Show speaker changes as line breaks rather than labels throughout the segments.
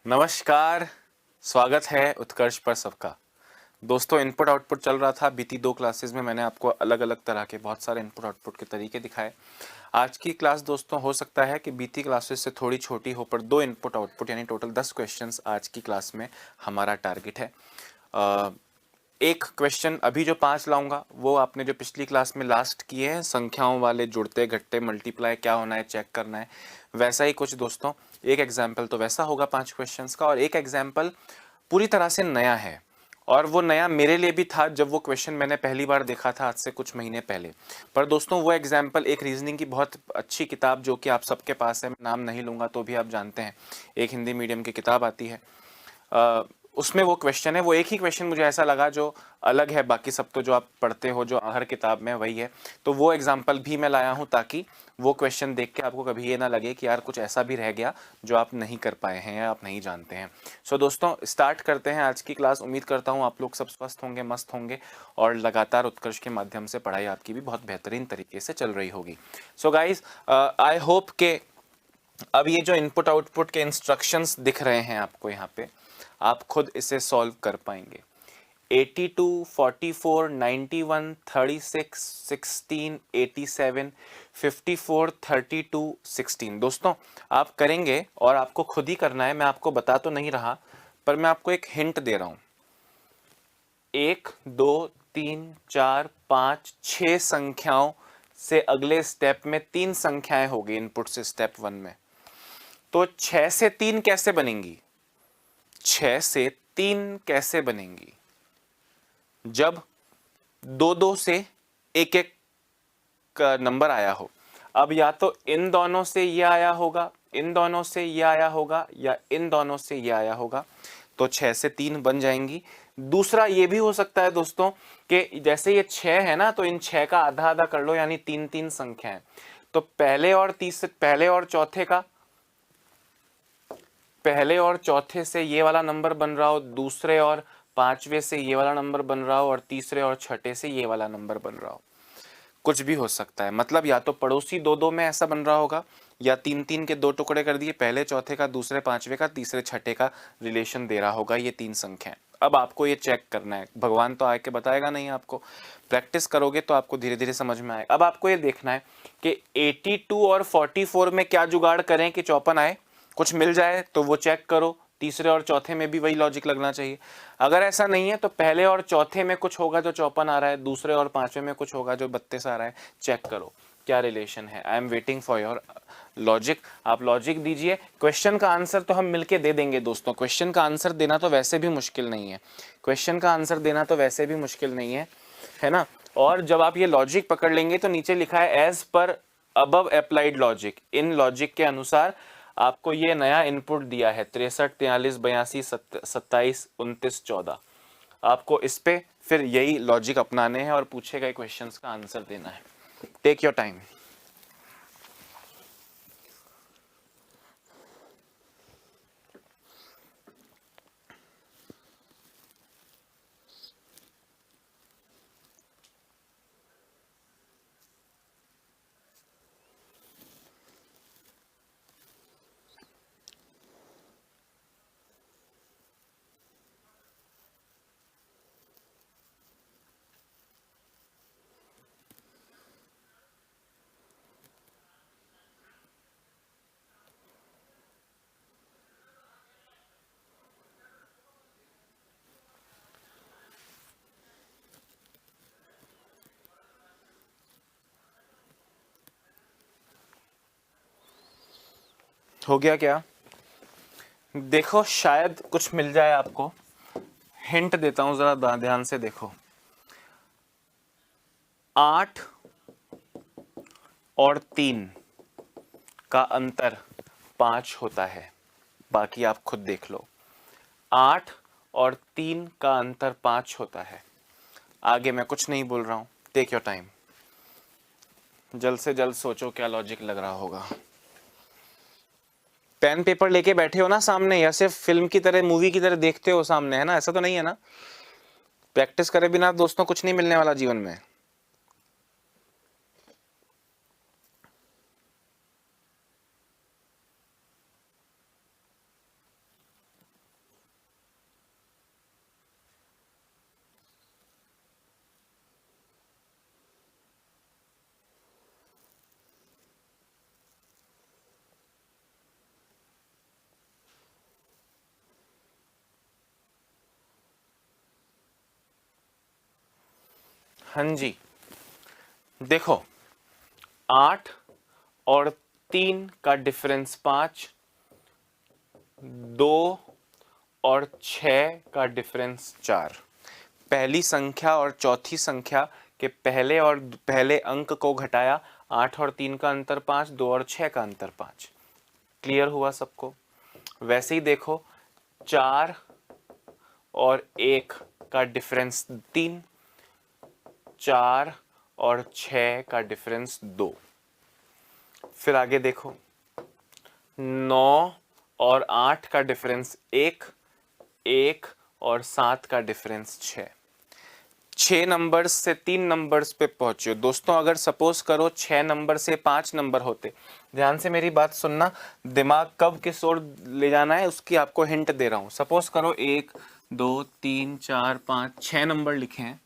नमस्कार, स्वागत है उत्कर्ष पर सबका। दोस्तों, इनपुट आउटपुट चल रहा था। बीती 2 क्लासेस में मैंने आपको अलग अलग तरह के बहुत सारे इनपुट आउटपुट के तरीके दिखाए। आज की क्लास दोस्तों हो सकता है कि बीती क्लासेस से थोड़ी छोटी हो, पर 2 इनपुट आउटपुट यानी टोटल 10 क्वेश्चंस आज की क्लास में हमारा टारगेट है। एक क्वेश्चन अभी जो 5 लाऊंगा वो आपने जो पिछली क्लास में लास्ट किए हैं, संख्याओं वाले, जुड़ते घटते मल्टीप्लाई क्या होना है चेक करना है, वैसा ही कुछ दोस्तों। एक एग्जाम्पल तो वैसा होगा 5 क्वेश्चंस का, और एक एग्जाम्पल पूरी तरह से नया है। और वो नया मेरे लिए भी था जब वो क्वेश्चन मैंने पहली बार देखा था आज से कुछ महीने पहले। पर दोस्तों वो एग्जाम्पल एक रीजनिंग की बहुत अच्छी किताब जो कि आप सबके पास है, मैं नाम नहीं लूँगा तो भी आप जानते हैं, एक हिंदी मीडियम की किताब आती है। उसमें वो क्वेश्चन है, वो एक ही क्वेश्चन मुझे ऐसा लगा जो अलग है, बाकी सब तो जो आप पढ़ते हो जो हर किताब में वही है। तो वो एग्जाम्पल भी मैं लाया हूँ ताकि वो क्वेश्चन देख के आपको कभी ये ना लगे कि यार कुछ ऐसा भी रह गया जो आप नहीं कर पाए हैं या आप नहीं जानते हैं। सो दोस्तों, स्टार्ट करते हैं आज की क्लास। उम्मीद करता हूँ आप लोग सब स्वस्थ होंगे, मस्त होंगे, और लगातार उत्कर्ष के माध्यम से पढ़ाई आपकी भी बहुत बेहतरीन तरीके से चल रही होगी। सो गाइज, आई होप के अब ये जो इनपुट आउटपुट के इंस्ट्रक्शंस दिख रहे हैं आपको यहाँ पे, आप खुद इसे सॉल्व कर पाएंगे। 82, 44, 91, 36, 16, 87, 54, 32, 16 दोस्तों आप करेंगे, और आपको खुद ही करना है। मैं आपको बता तो नहीं रहा, पर मैं आपको एक हिंट दे रहा हूं। 1, 2, 3, 4, 5, 6 संख्याओं से अगले स्टेप में 3 संख्याएं होगी इनपुट से स्टेप 1 में। तो 6 से 3 कैसे बनेंगी? 6 से 3 कैसे बनेंगी? जब 2-2 से एक एक का नंबर आया हो। अब या तो इन दोनों से ये आया होगा, इन दोनों से ये आया होगा, या इन दोनों से ये आया होगा, तो 6 से 3 बन जाएंगी। दूसरा ये भी हो सकता है दोस्तों कि जैसे ये 6 है ना, तो इन 6 का आधा आधा कर लो, यानी 3-3 संख्या है। तो पहले और चौथे से ये वाला नंबर बन रहा हो, दूसरे और पांचवे से ये वाला नंबर बन रहा हो, और तीसरे और छठे से ये वाला नंबर बन रहा हो। कुछ भी हो सकता है, मतलब या तो पड़ोसी 2-2 में ऐसा बन रहा होगा, या 3-3 के 2 टुकड़े कर दिए, पहले चौथे का, दूसरे पांचवे का, तीसरे छठे का रिलेशन दे रहा होगा ये 3 संख्याएं। अब आपको ये चेक करना है, भगवान तो आके बताएगा नहीं आपको, प्रैक्टिस करोगे तो आपको धीरे धीरे समझ में आएगा। अब आपको ये देखना है कि 82 और 44 में क्या जुगाड़ करें कि 54 आए। कुछ मिल जाए तो वो चेक करो, तीसरे और चौथे में भी वही लॉजिक लगना चाहिए। अगर ऐसा नहीं है तो पहले और चौथे में कुछ होगा जो 54 आ रहा है, दूसरे और पांचवें में कुछ होगा जो 32 आ रहा है। चेक करो क्या रिलेशन है। I am waiting for your logic. आप लॉजिक दीजिए, क्वेश्चन का आंसर तो हम मिलके दे देंगे दोस्तों। क्वेश्चन का आंसर देना तो वैसे भी मुश्किल नहीं है, क्वेश्चन का आंसर देना तो वैसे भी मुश्किल नहीं है ना। और जब आप ये लॉजिक पकड़ लेंगे तो नीचे लिखा है as per above applied logic. इन लॉजिक के अनुसार आपको ये नया इनपुट दिया है 63, 43, 82, 27, 29, 14। आपको इस पे फिर यही लॉजिक अपनाने हैं और पूछे गए क्वेश्चंस का आंसर देना है। Take your time. हो गया क्या? देखो शायद कुछ मिल जाए आपको। हिंट देता हूं, जरा ध्यान से देखो। 8 और 3 का अंतर 5 होता है। बाकी आप खुद देख लो। 8 और 3 का अंतर 5 होता है। आगे मैं कुछ नहीं बोल रहा हूं, टेक योर टाइम। जल्द से जल्द सोचो क्या लॉजिक लग रहा होगा। पेन पेपर लेके बैठे हो ना सामने, या सिर्फ फिल्म की तरह, मूवी की तरह देखते हो सामने, है ना? ऐसा तो नहीं है ना? प्रैक्टिस करे बिना दोस्तों कुछ नहीं मिलने वाला जीवन में। हाँ जी, देखो 8 और 3 का डिफरेंस 5, 2 और 6 का डिफरेंस 4। पहली संख्या और चौथी संख्या के पहले अंक को घटाया, 8 और 3 का अंतर 5, 2 और 6 का अंतर 5। क्लियर हुआ सबको? वैसे ही देखो 4 और 1 का डिफरेंस 3, 4 और 6 का डिफरेंस 2। फिर आगे देखो 9 और 8 का डिफरेंस 1, 1 और 7 का डिफरेंस 6। 6 नंबर्स से 3 नंबर्स पे पहुंचे दोस्तों। अगर सपोज करो 6 नंबर से 5 नंबर होते, ध्यान से मेरी बात सुनना, दिमाग कब किस ओर ले जाना है उसकी आपको हिंट दे रहा हूं। सपोज करो 1 2 3 4 5 6 नंबर लिखे हैं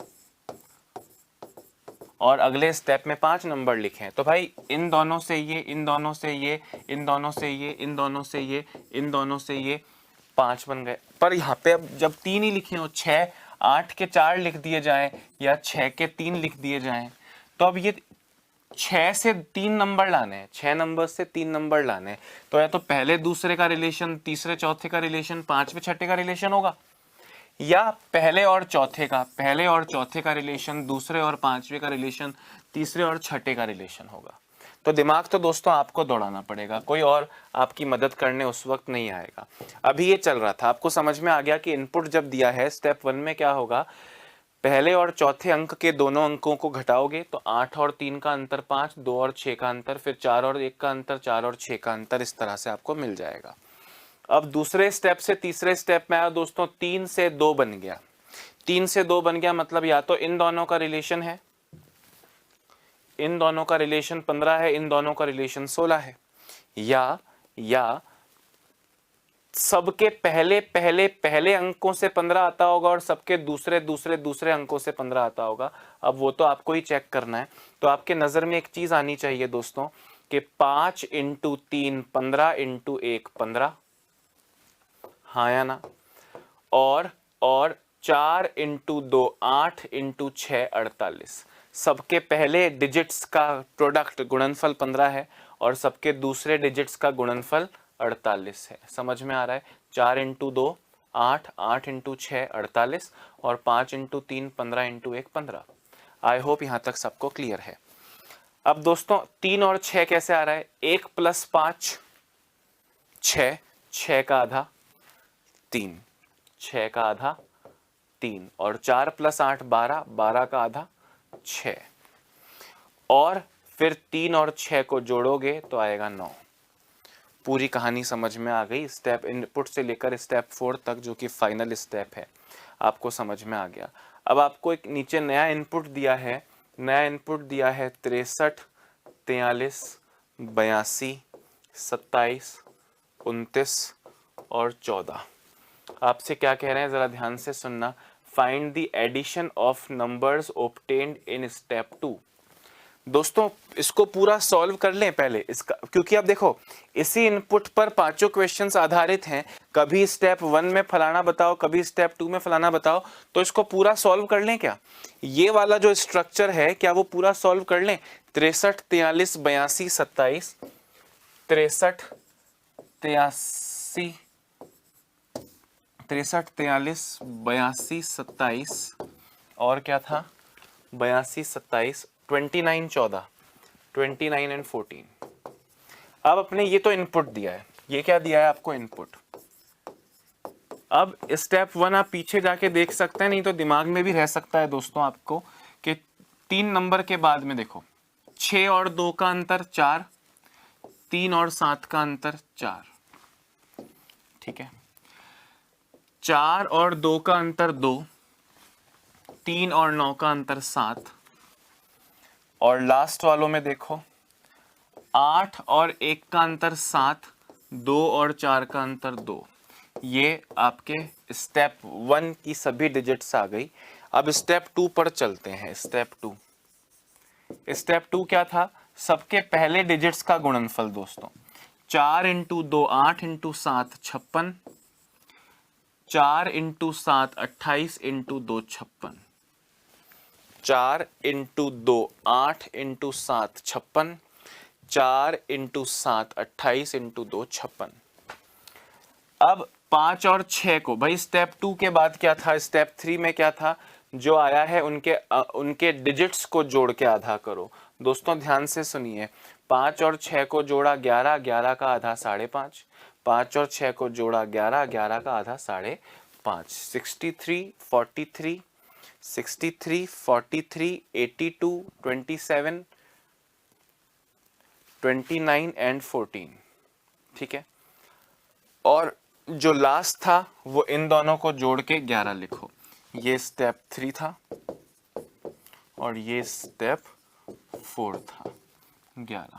और अगले स्टेप में 5 नंबर लिखे हैं, तो भाई इन दोनों से ये, इन दोनों से ये, इन दोनों से ये, इन दोनों से ये, इन दोनों से ये 5 बन गए। पर यहाँ पे अब जब 3 ही लिखे हो, 6 8 के 4 लिख दिए जाएं या 6 के 3 लिख दिए जाएं, तो अब ये 6 से 3 नंबर लाने हैं, 6 नंबर से 3 नंबर लाने हैं, तो या तो पहले दूसरे का रिलेशन, तीसरे चौथे का रिलेशन, पांचवे छठे का रिलेशन होगा, या पहले और चौथे का रिलेशन, दूसरे और पांचवे का रिलेशन, तीसरे और छठे का रिलेशन होगा। तो दिमाग तो दोस्तों आपको दौड़ाना पड़ेगा, कोई और आपकी मदद करने उस वक्त नहीं आएगा। अभी ये चल रहा था, आपको समझ में आ गया कि इनपुट जब दिया है स्टेप 1 में क्या होगा, पहले और चौथे अंक के दोनों अंकों को घटाओगे तो 8 और 3 का अंतर 5, 2 और 6 का अंतर, फिर 4 और 1 का अंतर, 4 और 6 का अंतर, इस तरह से आपको मिल जाएगा। अब दूसरे स्टेप से तीसरे स्टेप में आया दोस्तों, 3 से 2 बन गया। 3 से 2 बन गया मतलब या तो इन दोनों का रिलेशन है, इन दोनों का रिलेशन 15 है, इन दोनों का रिलेशन 16 है, या सबके पहले अंकों से 15 आता होगा और सबके दूसरे अंकों से 15 आता होगा। अब वो तो आपको ही चेक करना है। तो आपके नजर में एक चीज आनी चाहिए दोस्तों कि 5 इंटू 3 15 इंटू 1 15, हाँ या ना, और 4 इंटू 2 8 इंटू 6 48। सबके पहले डिजिट्स का प्रोडक्ट गुणनफल 15 है और सबके दूसरे डिजिट्स का गुणनफल 48 है। समझ में आ रहा है? 4 इंटू 2 8, 8 इंटू 6 48 और 5 इंटू 3 15 इंटू 1 15। आई होप यहां तक सबको क्लियर है। अब दोस्तों 3 और 6 कैसे आ रहा है? 1 प्लस 5 6, 6 का आधा 3, 6 का आधा 3, और 4 प्लस 8 12, 12 का आधा 6, और फिर 3 और 6 को जोड़ोगे तो आएगा 9। पूरी कहानी समझ में आ गई। स्टेप इनपुट से लेकर स्टेप 4 तक जो कि फाइनल स्टेप है, आपको समझ में आ गया। अब आपको एक नीचे नया इनपुट दिया है, नया इनपुट दिया है 63 43 82 27 29 और 14। आपसे क्या कह रहे हैं जरा ध्यान से सुनना। Find the addition of numbers obtained in step 2। दोस्तों इसको पूरा सॉल्व कर लें पहले इसका, क्योंकि अब देखो इसी इनपुट पर पांचों क्वेश्चंस आधारित हैं। कभी स्टेप 1 में फलाना बताओ, कभी स्टेप 2 में फलाना बताओ, तो इसको पूरा सॉल्व कर लें क्या? ये वाला जो स्ट्रक्चर है क्या वो पूरा सॉल्व कर लें? 63 43 82 27, 63 43 43 42 27 और क्या था 82 27 29 14, 29 एंड 14। अब अपने ये तो इनपुट दिया है, ये क्या दिया है आपको? इनपुट। अब स्टेप 1 आप पीछे जाके देख सकते हैं, नहीं तो दिमाग में भी रह सकता है दोस्तों आपको कि 3 नंबर के बाद में देखो 6 और 2 का अंतर 4, 3 और 7 का अंतर 4, ठीक है, 4 और 2 का अंतर 2, 3 और 9 का अंतर 7, और लास्ट वालों में देखो 8 और 1 का अंतर 7, 2 और 4 का अंतर 2। ये आपके स्टेप 1 की सभी डिजिट्स आ गई। अब स्टेप 2 पर चलते हैं। स्टेप 2 क्या था? सबके पहले डिजिट्स का गुणनफल दोस्तों। 4 into 2 8 into 7 56, 4 into 7 28 into 2 56। 4 into 2 8 into 7 56, 4 into 7 28 into 2 56। अब 5 और 6 को भाई स्टेप 2 के बाद क्या था, स्टेप 3 में क्या था, जो आया है उनके डिजिट्स को जोड़ के आधा करो। दोस्तों ध्यान से सुनिए, 5 और 6 को जोड़ा 11, 11 का आधा 5.5, 5 और 6 को जोड़ा 11, 11 का आधा 5.5, 63 43 63 43 82 27 29 एंड 14। ठीक है, और जो लास्ट था वो इन दोनों को जोड़ के 11 लिखो। ये स्टेप 3 था और ये स्टेप 4 था, 11।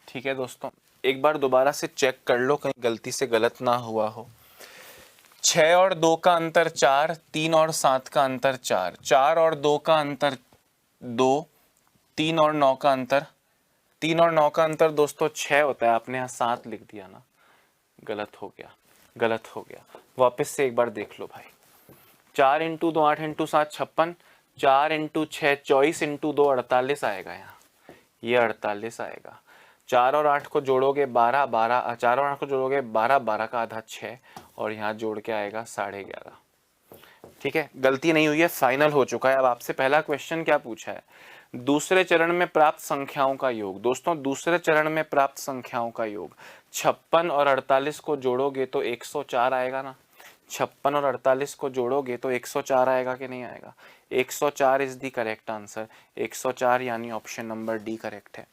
ठीक है दोस्तों, एक बार दोबारा से चेक कर लो कहीं गलती से गलत ना हुआ हो। 6 और 2 का अंतर 4, 3 और 7 का अंतर 4, 4 और 2 का अंतर 2, 3 और 9 का अंतर 3 और 9 का अंतर दोस्तों 6 होता है। आपने यहाँ 7 लिख दिया ना, गलत हो गया, गलत हो गया। वापस से एक बार देख लो भाई। 4 इंटू 2 8 इंटू 7 56, 4 इंटू 6 24 इंटू 2 48 आएगा। यहाँ ये 48 आएगा। 4 और 8 को जोड़ोगे 12, 12 4 और 8 को जोड़ोगे 12, 12 का आधा 6 और यहाँ जोड़ के आएगा 11.5। ठीक है, गलती नहीं हुई है, फाइनल हो चुका है। अब आपसे पहला क्वेश्चन क्या पूछा है, दूसरे चरण में प्राप्त संख्याओं का योग। दोस्तों दूसरे चरण में प्राप्त संख्याओं का योग 56 और 48 को जोड़ोगे तो 104 आएगा ना। 56 और 48 को जोड़ोगे तो 104 आएगा कि नहीं आएगा। 104 इज द करेक्ट आंसर। 104 यानी ऑप्शन नंबर डी करेक्ट है।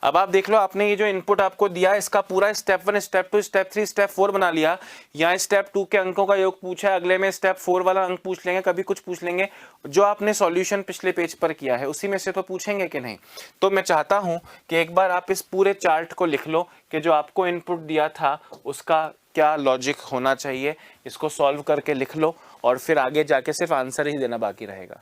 अब आप देख लो, आपने ये जो इनपुट आपको दिया इसका पूरा स्टेप 1 स्टेप 2 स्टेप 3 स्टेप 4 बना लिया। यहाँ स्टेप 2 के अंकों का योग पूछा है, अगले में स्टेप 4 वाला अंक पूछ लेंगे, कभी कुछ पूछ लेंगे। जो आपने सॉल्यूशन पिछले पेज पर किया है उसी में से तो पूछेंगे कि नहीं। तो मैं चाहता हूं कि एक बार आप इस पूरे चार्ट को लिख लो कि जो आपको इनपुट दिया था उसका क्या लॉजिक होना चाहिए। इसको सॉल्व करके लिख लो और फिर आगे जाके सिर्फ आंसर ही देना बाकी रहेगा।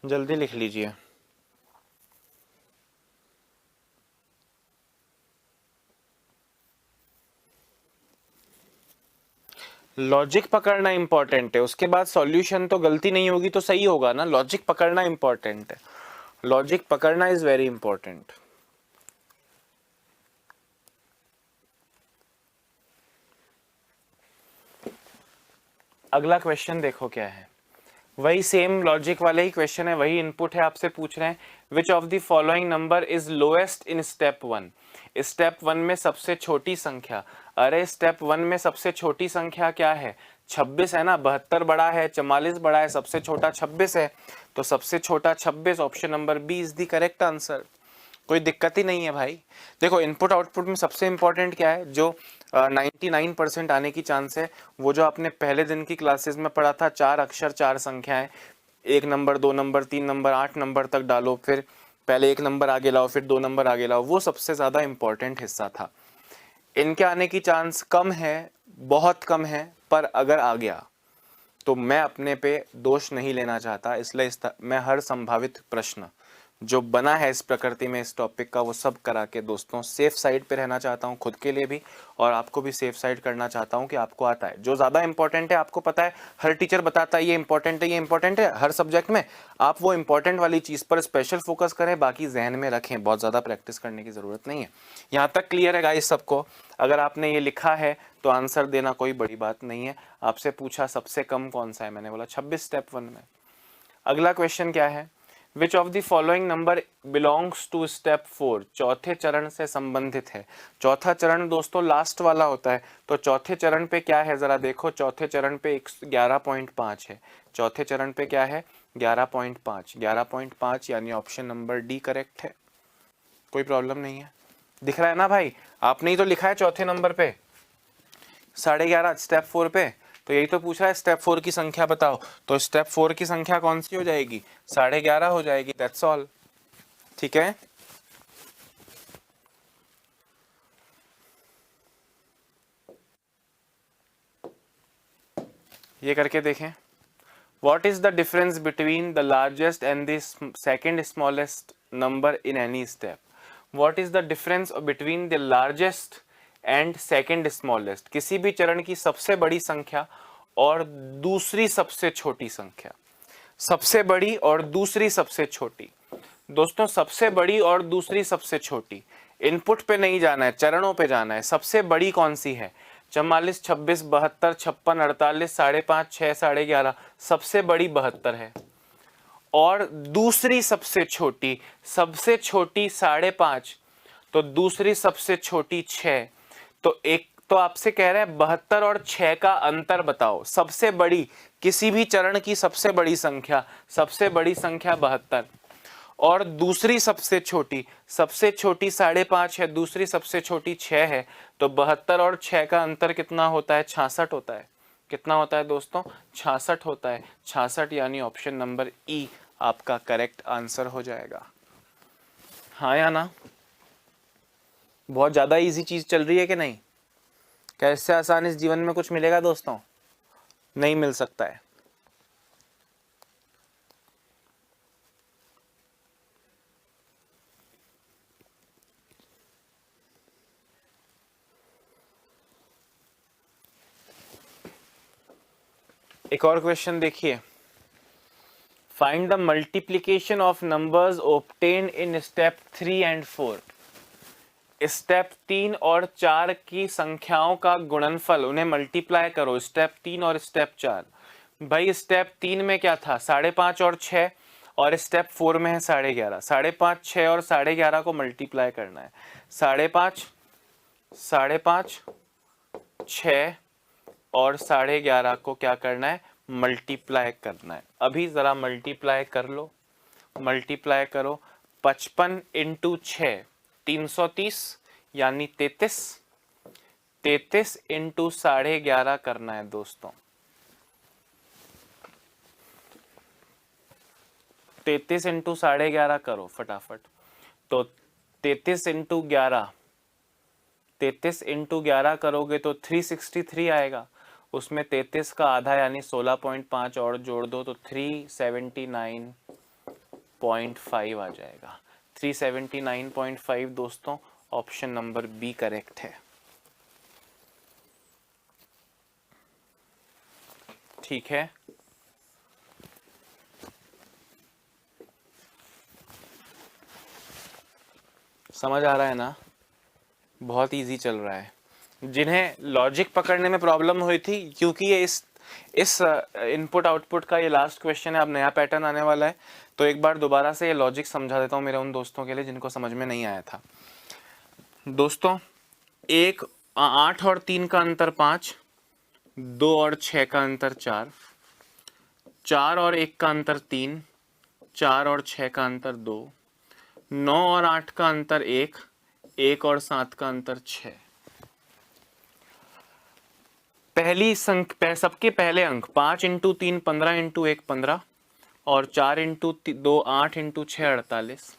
जल्दी लिख लीजिए। लॉजिक पकड़ना इंपॉर्टेंट है, उसके बाद सॉल्यूशन तो गलती नहीं होगी तो सही होगा ना। लॉजिक पकड़ना इंपॉर्टेंट है, लॉजिक पकड़ना इज वेरी इंपॉर्टेंट। अगला क्वेश्चन देखो क्या है, वही सेम लॉजिक वाले ही क्वेश्चन है, वही इनपुट है। आपसे पूछ रहे हैं विच of the following number is lowest in step 1। Step 1 में सबसे छोटी संख्या, अरे स्टेप 1 में सबसे छोटी संख्या क्या है, 26 है ना। 72 बड़ा है, 44 बड़ा है, सबसे छोटा 26 है, तो सबसे छोटा 26, option number B is the correct answer. कोई दिक्कत ही नहीं है भाई। देखो इनपुट आउटपुट में सबसे इंपॉर्टेंट क्या है, जो 99% आने की चांस है, वो जो आपने पहले दिन की क्लासेस में पढ़ा था, 4 अक्षर 4 संख्याएं, 1 नंबर 2 नंबर 3 नंबर 8 नंबर तक डालो, फिर पहले 1 नंबर आगे लाओ फिर 2 नंबर आगे लाओ, वो सबसे ज़्यादा इंपॉर्टेंट हिस्सा था। इनके आने की चांस कम है, बहुत कम है, पर अगर आ गया तो मैं अपने पे दोष नहीं लेना चाहता, इसलिए मैं हर संभावित प्रश्न जो बना है इस प्रकृति में इस टॉपिक का वो सब करा के दोस्तों सेफ साइड पे रहना चाहता हूँ, खुद के लिए भी और आपको भी सेफ साइड करना चाहता हूँ कि आपको आता है। जो ज़्यादा इंपॉर्टेंट है आपको पता है, हर टीचर बताता है ये इंपॉर्टेंट है, ये इंपॉर्टेंट है हर सब्जेक्ट में। आप वो इंपॉर्टेंट वाली चीज़ पर स्पेशल फोकस करें, बाकी जहन में रखें, बहुत ज़्यादा प्रैक्टिस करने की ज़रूरत नहीं है। यहाँ तक क्लियर है गाइस सबको? अगर आपने ये लिखा है तो आंसर देना कोई बड़ी बात नहीं है। आपसे पूछा सबसे कम कौन सा है, मैंने बोला 26 स्टेप 1 में। अगला क्वेश्चन क्या है, which of the following number belongs to step 4, चौथे चरण से संबंधित है। चौथा चरण दोस्तों लास्ट वाला होता है, तो चौथे चरण पे क्या है जरा देखो। चौथे चरण पे 11.5 है, चौथे चरण पे क्या है 11.5, 11.5 यानी ऑप्शन नंबर डी करेक्ट है। कोई प्रॉब्लम नहीं है, दिख रहा है ना भाई? आपने ही तो लिखा है चौथे नंबर पे 11.5 स्टेप 4 पे, तो यही तो पूछा है, स्टेप 4 की संख्या बताओ, तो स्टेप 4 की संख्या कौन सी हो जाएगी, 11.5 हो जाएगी, दैट्स ऑल। ठीक है, ये करके देखें। What is the difference between the largest and the second smallest number in any step? What is the difference between the largest and second smallest? किसी भी चरण की सबसे बड़ी संख्या और दूसरी सबसे छोटी संख्या। सबसे बड़ी और दूसरी सबसे छोटी। दोस्तों सबसे बड़ी और दूसरी सबसे छोटी, इनपुट पे नहीं जाना है, चरणों पे जाना है। सबसे बड़ी कौन सी है, 44, 26, 72, 56, 48, 5.5, 6, 11.5, सबसे बड़ी 72 है। और दूसरी सबसे छोटी 5.5, तो दूसरी सबसे छोटी 6। तो एक तो आपसे कह रहे हैं 72 और 6 का अंतर बताओ। सबसे बड़ी, किसी भी चरण की सबसे बड़ी संख्या 72 और दूसरी सबसे छोटी 5.5 है, दूसरी सबसे छोटी 6 है, तो 72 और 6 का अंतर कितना होता है, 66 होता है। कितना होता है दोस्तों, 66 होता है। 66 यानी ऑप्शन नंबर ई आपका करेक्ट आंसर हो जाएगा। हाँ या ना, बहुत ज्यादा इजी चीज चल रही है कि नहीं? कैसे आसान इस जीवन में कुछ मिलेगा दोस्तों, नहीं मिल सकता है। एक और क्वेश्चन देखिए, find the multiplication of numbers obtain in step 3 and 4। Step 3 और 4 की संख्याओं का गुणनफल, उन्हें मल्टीप्लाई करो, स्टेप 3 और स्टेप 4। भाई स्टेप 3 में क्या था, 5.5 और 6, और स्टेप 4 में है 11.5। 5.5, 6 और 11.5 को मल्टीप्लाई करना है। 5.5, 6 और 11.5 को क्या करना है, मल्टीप्लाई करना है। अभी जरा मल्टीप्लाई कर लो, मल्टीप्लाई करो। 55 इंटू 6 330 यानी 33। 33 इंटू 11.5 करना है दोस्तों। 33 इंटू 11.5 करो फटाफट। तो 33 इंटू 11, 33 इंटू 11 करोगे तो 363 आएगा। उसमें 33 का आधा यानी 16.5 और जोड़ दो तो 379.5 आ जाएगा। 379.5 दोस्तों, ऑप्शन नंबर बी करेक्ट है। ठीक है, समझ आ रहा है ना? बहुत इजी चल रहा है। जिन्हें लॉजिक पकड़ने में प्रॉब्लम हुई थी, क्योंकि ये इस इनपुट आउटपुट का ये लास्ट क्वेश्चन है, अब नया पैटर्न आने वाला है, तो एक बार दोबारा से ये लॉजिक समझा देता हूँ मेरे उन दोस्तों के लिए जिनको समझ में नहीं आया था। दोस्तों 8 और 3 का अंतर 5, 2 और 6 का अंतर 4, 4 और 1 का अंतर 3, 4 और 6 का अंतर 2, 9 और 8 का अंतर 1, 1 और 7 का अंतर 6। पहली संख्या, सबके पहले अंक 5 इंटू 3 15 इंटू 1 15 और 4 इंटू 2 8 इंटू 6 48।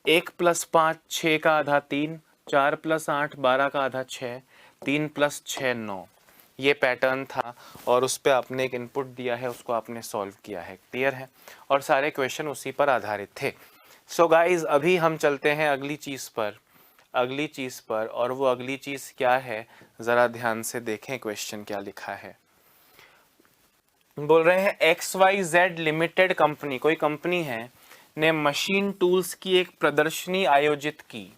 1 प्लस 5 6 का आधा 3, 4 प्लस 8 12 का आधा 6, 3 प्लस 6 9। ये पैटर्न था और उस पर आपने एक इनपुट दिया है, उसको आपने सॉल्व किया है। क्लियर है? और सारे क्वेश्चन उसी पर आधारित थे। सो गाइज अभी हम चलते हैं अगली चीज़ पर, और वो अगली चीज़ क्या है, ज़रा ध्यान से देखें क्वेश्चन क्या लिखा है। बोल रहे हैं XYZ लिमिटेड कंपनी, कोई कंपनी है, ने मशीन टूल्स की एक प्रदर्शनी आयोजित की।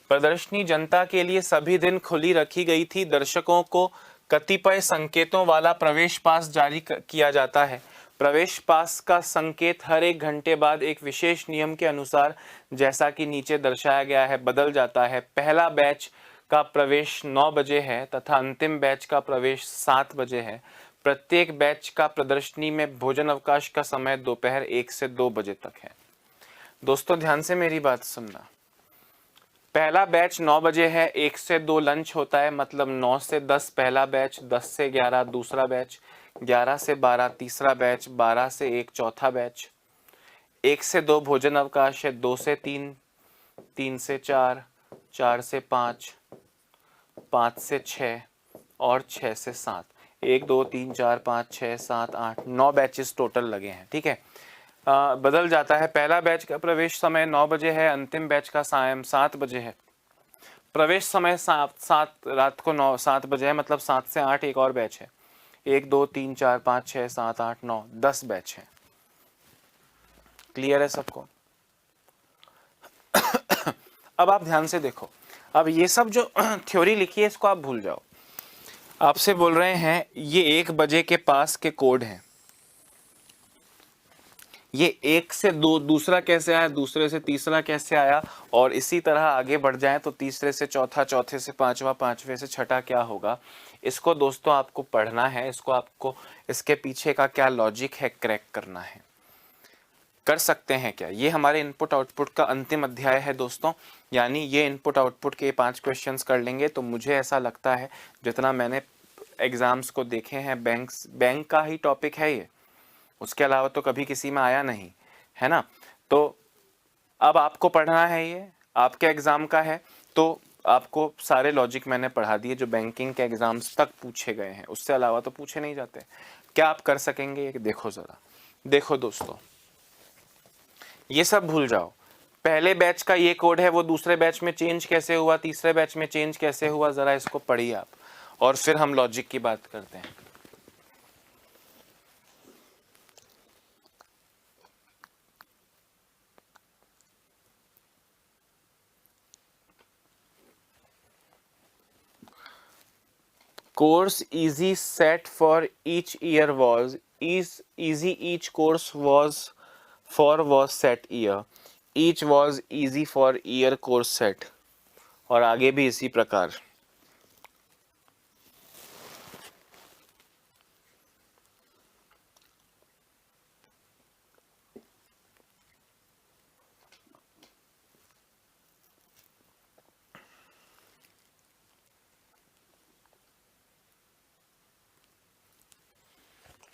प्रदर्शनी जनता के लिए सभी दिन खुली रखी गई थी। दर्शकों को कतिपय संकेतों वाला प्रवेश पास जारी किया जाता है। प्रवेश पास का संकेत हर 1 घंटे बाद एक विशेष नियम के अनुसार, जैसा कि नीचे दर्शाया गया है, बदल जाता है। पहला बैच का प्रवेश 9 बजे है तथा अंतिम बैच का प्रवेश 7 बजे है। प्रत्येक बैच का प्रदर्शनी में भोजन अवकाश का समय दोपहर 1 से 2 बजे तक है। दोस्तों ध्यान से मेरी बात सुनना। पहला बैच 9 बजे है, 1 से 2 लंच होता है, मतलब 9 से 10 पहला बैच, 10 से 11 दूसरा बैच, 11 से 12 तीसरा बैच, 12 से 1 चौथा बैच, 1 से 2 भोजन अवकाश है, 2 से 3, 3 से 4, 4 से 5, 5 से 6 और 6 से 7, 1 2 3 4 5 6 7 8 9 बैचेस टोटल लगे हैं। ठीक है, बदल जाता है। पहला बैच का प्रवेश समय 9 बजे है, अंतिम बैच का सायं 7 बजे है। प्रवेश समय 7 रात को 7 बजे है, मतलब 7 से 8 एक और बैच है। 1 2 3 4 5 6 7 8 9 10 बैच है। क्लियर है सबको? अब आप ध्यान से देखो, अब ये सब जो थ्योरी लिखी है इसको आप भूल जाओ। आपसे बोल रहे हैं ये 1 बजे के पास के कोड हैं, ये 1 से 2 दूसरा कैसे आया, दूसरे से तीसरा कैसे आया, और इसी तरह आगे बढ़ जाए तो तीसरे से चौथा, चौथे से पांचवा, पांचवे से छठा क्या होगा, इसको दोस्तों आपको पढ़ना है। इसको आपको इसके पीछे का क्या लॉजिक है क्रैक करना है। कर सकते हैं क्या? ये हमारे इनपुट आउटपुट का अंतिम अध्याय है दोस्तों, यानी ये इनपुट आउटपुट के 5 क्वेश्चंस कर लेंगे तो मुझे ऐसा लगता है, जितना मैंने एग्जाम्स को देखे हैं, बैंक का ही टॉपिक है ये, उसके अलावा तो कभी किसी में आया नहीं है ना। तो अब आपको पढ़ना है, ये आपके एग्जाम का है, तो आपको सारे लॉजिक मैंने पढ़ा दिए जो बैंकिंग के एग्जाम्स तक पूछे गए हैं, उससे अलावा तो पूछे नहीं जाते। क्या आप कर सकेंगे? ये देखो जरा, देखो दोस्तों, ये सब भूल जाओ। पहले बैच का ये कोड है, वो दूसरे बैच में चेंज कैसे हुआ, तीसरे बैच में चेंज कैसे हुआ, जरा इसको पढ़िए आप, और फिर हम लॉजिक की बात करते हैं। Course easy set for each year was easy each course was set year, each was easy for year course set, और आगे भी इसी प्रकार।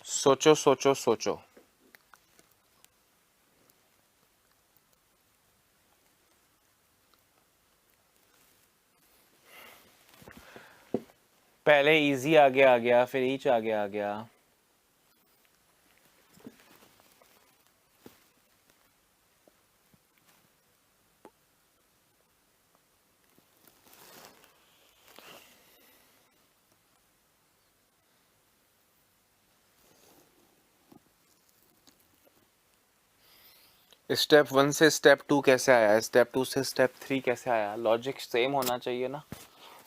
सोचो सोचो सोचो। पहले इजी आगे आ गया, फिर ईच आगे आ गया। स्टेप 1 से स्टेप 2 कैसे आया, स्टेप 2 से स्टेप 3 कैसे आया? लॉजिक सेम होना चाहिए ना,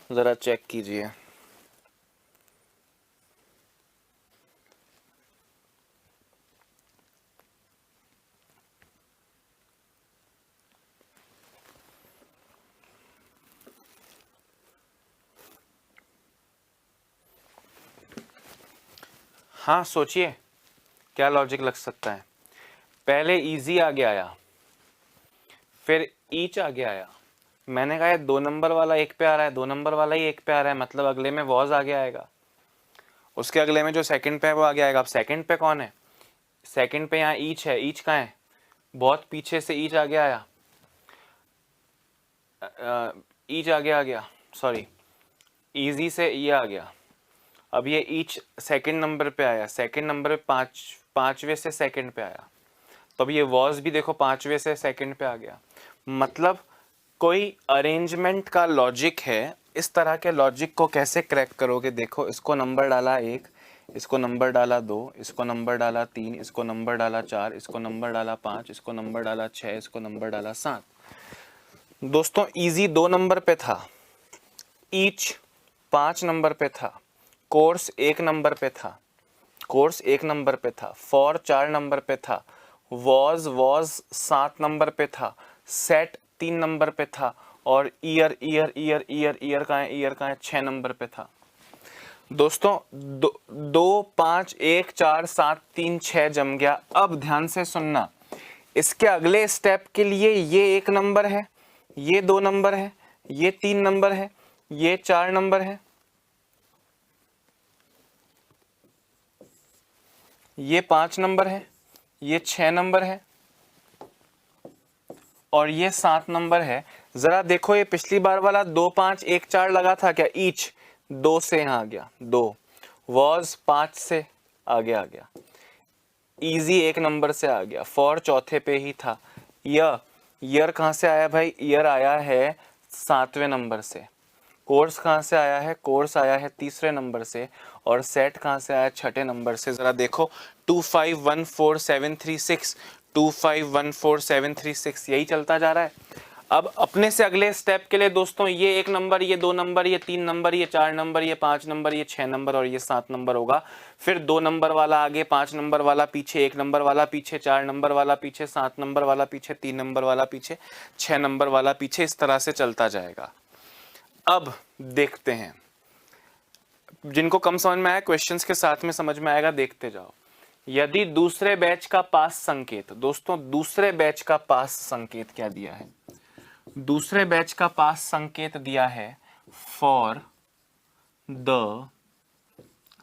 जरा चेक कीजिए। हाँ सोचिए, क्या लॉजिक लग सकता है? पहले इजी आगे आया, फिर ईच आगे आया। मैंने कहा 2 नंबर वाला 1 पे आ रहा है, 2 नंबर वाला ही 1 पे आ रहा है, मतलब अगले में वॉज आगे आएगा, उसके अगले में जो सेकंड पे है वो आगे आएगा। अब सेकंड पे कौन है? सेकंड पे यहाँ ईच है, ईच कहाँ है? बहुत पीछे से ईच आगे आया, ईच आगे आ गया, सॉरी इजी से ये आ गया। अब ये ईच सेकंड नंबर पे आया, सेकंड नंबर पे पांचवे से सेकंड पे आया, तो अब ये वॉज भी देखो 5वें से सेकंड पे आ गया। मतलब कोई अरेंजमेंट का लॉजिक है। इस तरह के लॉजिक को कैसे क्रैक करोगे? देखो, इसको नंबर डाला 1, इसको नंबर डाला 2, इसको नंबर डाला 3, इसको नंबर डाला 4, इसको नंबर डाला 5, इसको नंबर डाला 6, इसको नंबर डाला 7। दोस्तों इजी 2 नंबर पे था, ईच 5 नंबर पे था, कोर्स 1 नंबर पे था, कोर्स 1 नंबर पे था, फॉर 4 नंबर पे था, वॉज 7 नंबर पे था, सेट 3 नंबर पे था, और year year year year year का है 6 नंबर पे था। दोस्तों 2 5 1 4 7 3 6 जम गया। अब ध्यान से सुनना, इसके अगले स्टेप के लिए ये 1 नंबर है, ये 2 नंबर है, ये 3 नंबर है, ये 4 नंबर है, ये 5 नंबर है, ये 6 नंबर है और ये 7 नंबर है। जरा देखो, ये पिछली बार वाला 2 5 1 4 लगा था क्या? ईच 2 से यहाँ आ गया, 2 वॉज 5 से आगे आ गया, इजी 1 नंबर से आ गया, फॉर चौथे पे ही था। ईयर कहाँ से आया भाई? ईयर आया है 7वें नंबर से। कोर्स कहाँ से आया है? कोर्स आया है 3रे नंबर से। और सेट कहाँ से आया? 6ठे नंबर से। जरा देखो 2514 736, 2514 736, यही चलता जा रहा है। अब अपने से अगले स्टेप के लिए दोस्तों ये 1 नंबर, ये 2 नंबर, ये 3 नंबर, ये 4 नंबर, ये 5 नंबर, ये 6 नंबर और ये 7 नंबर होगा। फिर 2 नंबर वाला आगे, 5 नंबर वाला पीछे, 1 नंबर वाला पीछे, 4 नंबर वाला पीछे, 7 नंबर वाला पीछे, 3 नंबर वाला पीछे, 6 नंबर वाला पीछे, इस तरह से चलता जाएगा। अब देखते हैं, जिनको कम समझ में आया क्वेश्चंस के साथ में समझ में आएगा, देखते जाओ। यदि दूसरे बैच का पास संकेत, दोस्तों दूसरे बैच का पास संकेत क्या दिया है? दूसरे बैच का पास संकेत दिया है for the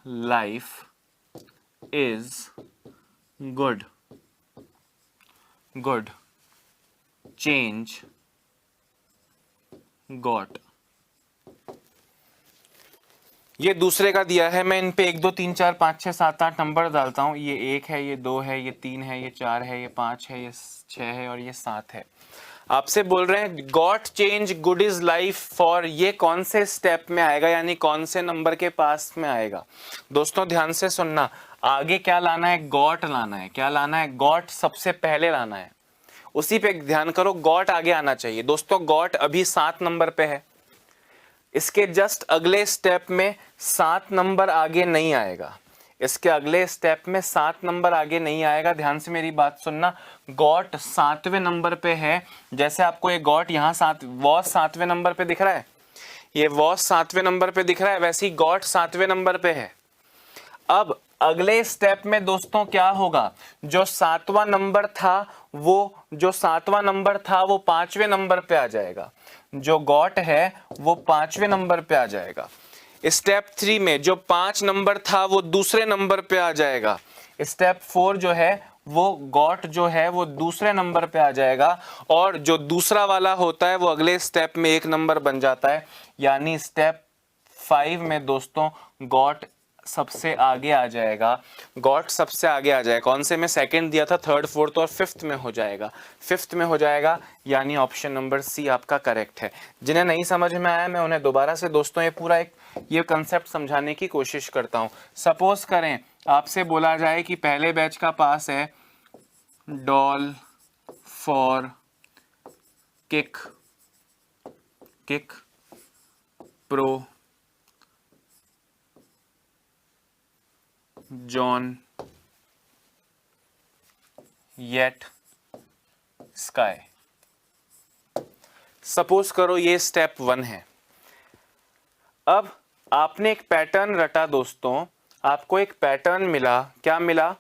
life is good, good change got. ये दूसरे का दिया है, मैं इन पे 1 2 3 4 5 6 7 8 नंबर डालता हूं। ये 1 है, ये 2 है, ये 3 है, ये 4 है, ये 5 है, ये 6 है और ये 7 है। आपसे बोल रहे हैं got change good is life for, ये कौन से स्टेप में आएगा, यानी कौन से नंबर के पास में आएगा? दोस्तों ध्यान से सुनना, आगे क्या लाना है? गॉट लाना है। क्या लाना है? गॉट सबसे पहले लाना है, उसी पे ध्यान करो, गॉट आगे आना चाहिए। दोस्तों गॉट अभी 7 नंबर पे है, इसके जस्ट अगले स्टेप में 7 नंबर आगे नहीं आएगा, इसके अगले स्टेप में 7 नंबर आगे नहीं आएगा। ध्यान से मेरी बात सुनना, गॉट 7वें नंबर पे है। जैसे आपको ये गॉट यहाँ वॉस 7वें नंबर पे दिख रहा है, ये वॉस 7वें नंबर पे दिख रहा है, वैसे ही गॉट 7वें नंबर पे है। अब अगले स्टेप में दोस्तों क्या होगा? जो 7वां नंबर था वो 5वें नंबर पे आ जाएगा, जो गॉट है वो 5वें नंबर पे आ जाएगा। स्टेप 3 में जो 5 नंबर था वो दूसरे नंबर पे आ जाएगा। स्टेप 4 जो है वो गॉट जो है वो दूसरे नंबर पे आ जाएगा, और जो दूसरा वाला होता है वो अगले स्टेप में 1 नंबर बन जाता है। यानी स्टेप 5 में दोस्तों गॉट सबसे आगे आ जाएगा। गॉट सबसे आगे आ जाएगा, कौन से में? सेकंड दिया था, थर्ड फोर्थ और फिफ्थ में हो जाएगा, फिफ्थ में हो जाएगा। यानी ऑप्शन नंबर सी आपका करेक्ट है। जिन्हें नहीं समझ में आया मैं उन्हें दोबारा से दोस्तों ये पूरा ये कंसेप्ट समझाने की कोशिश करता हूं। सपोज करें आपसे बोला जाए कि पहले बैच का पास है doll for kick, kick pro John yet sky. Suppose करो ये स्टेप 1 है। अब आपने एक पैटर्न रटा दोस्तों, आपको एक पैटर्न मिला। क्या मिला?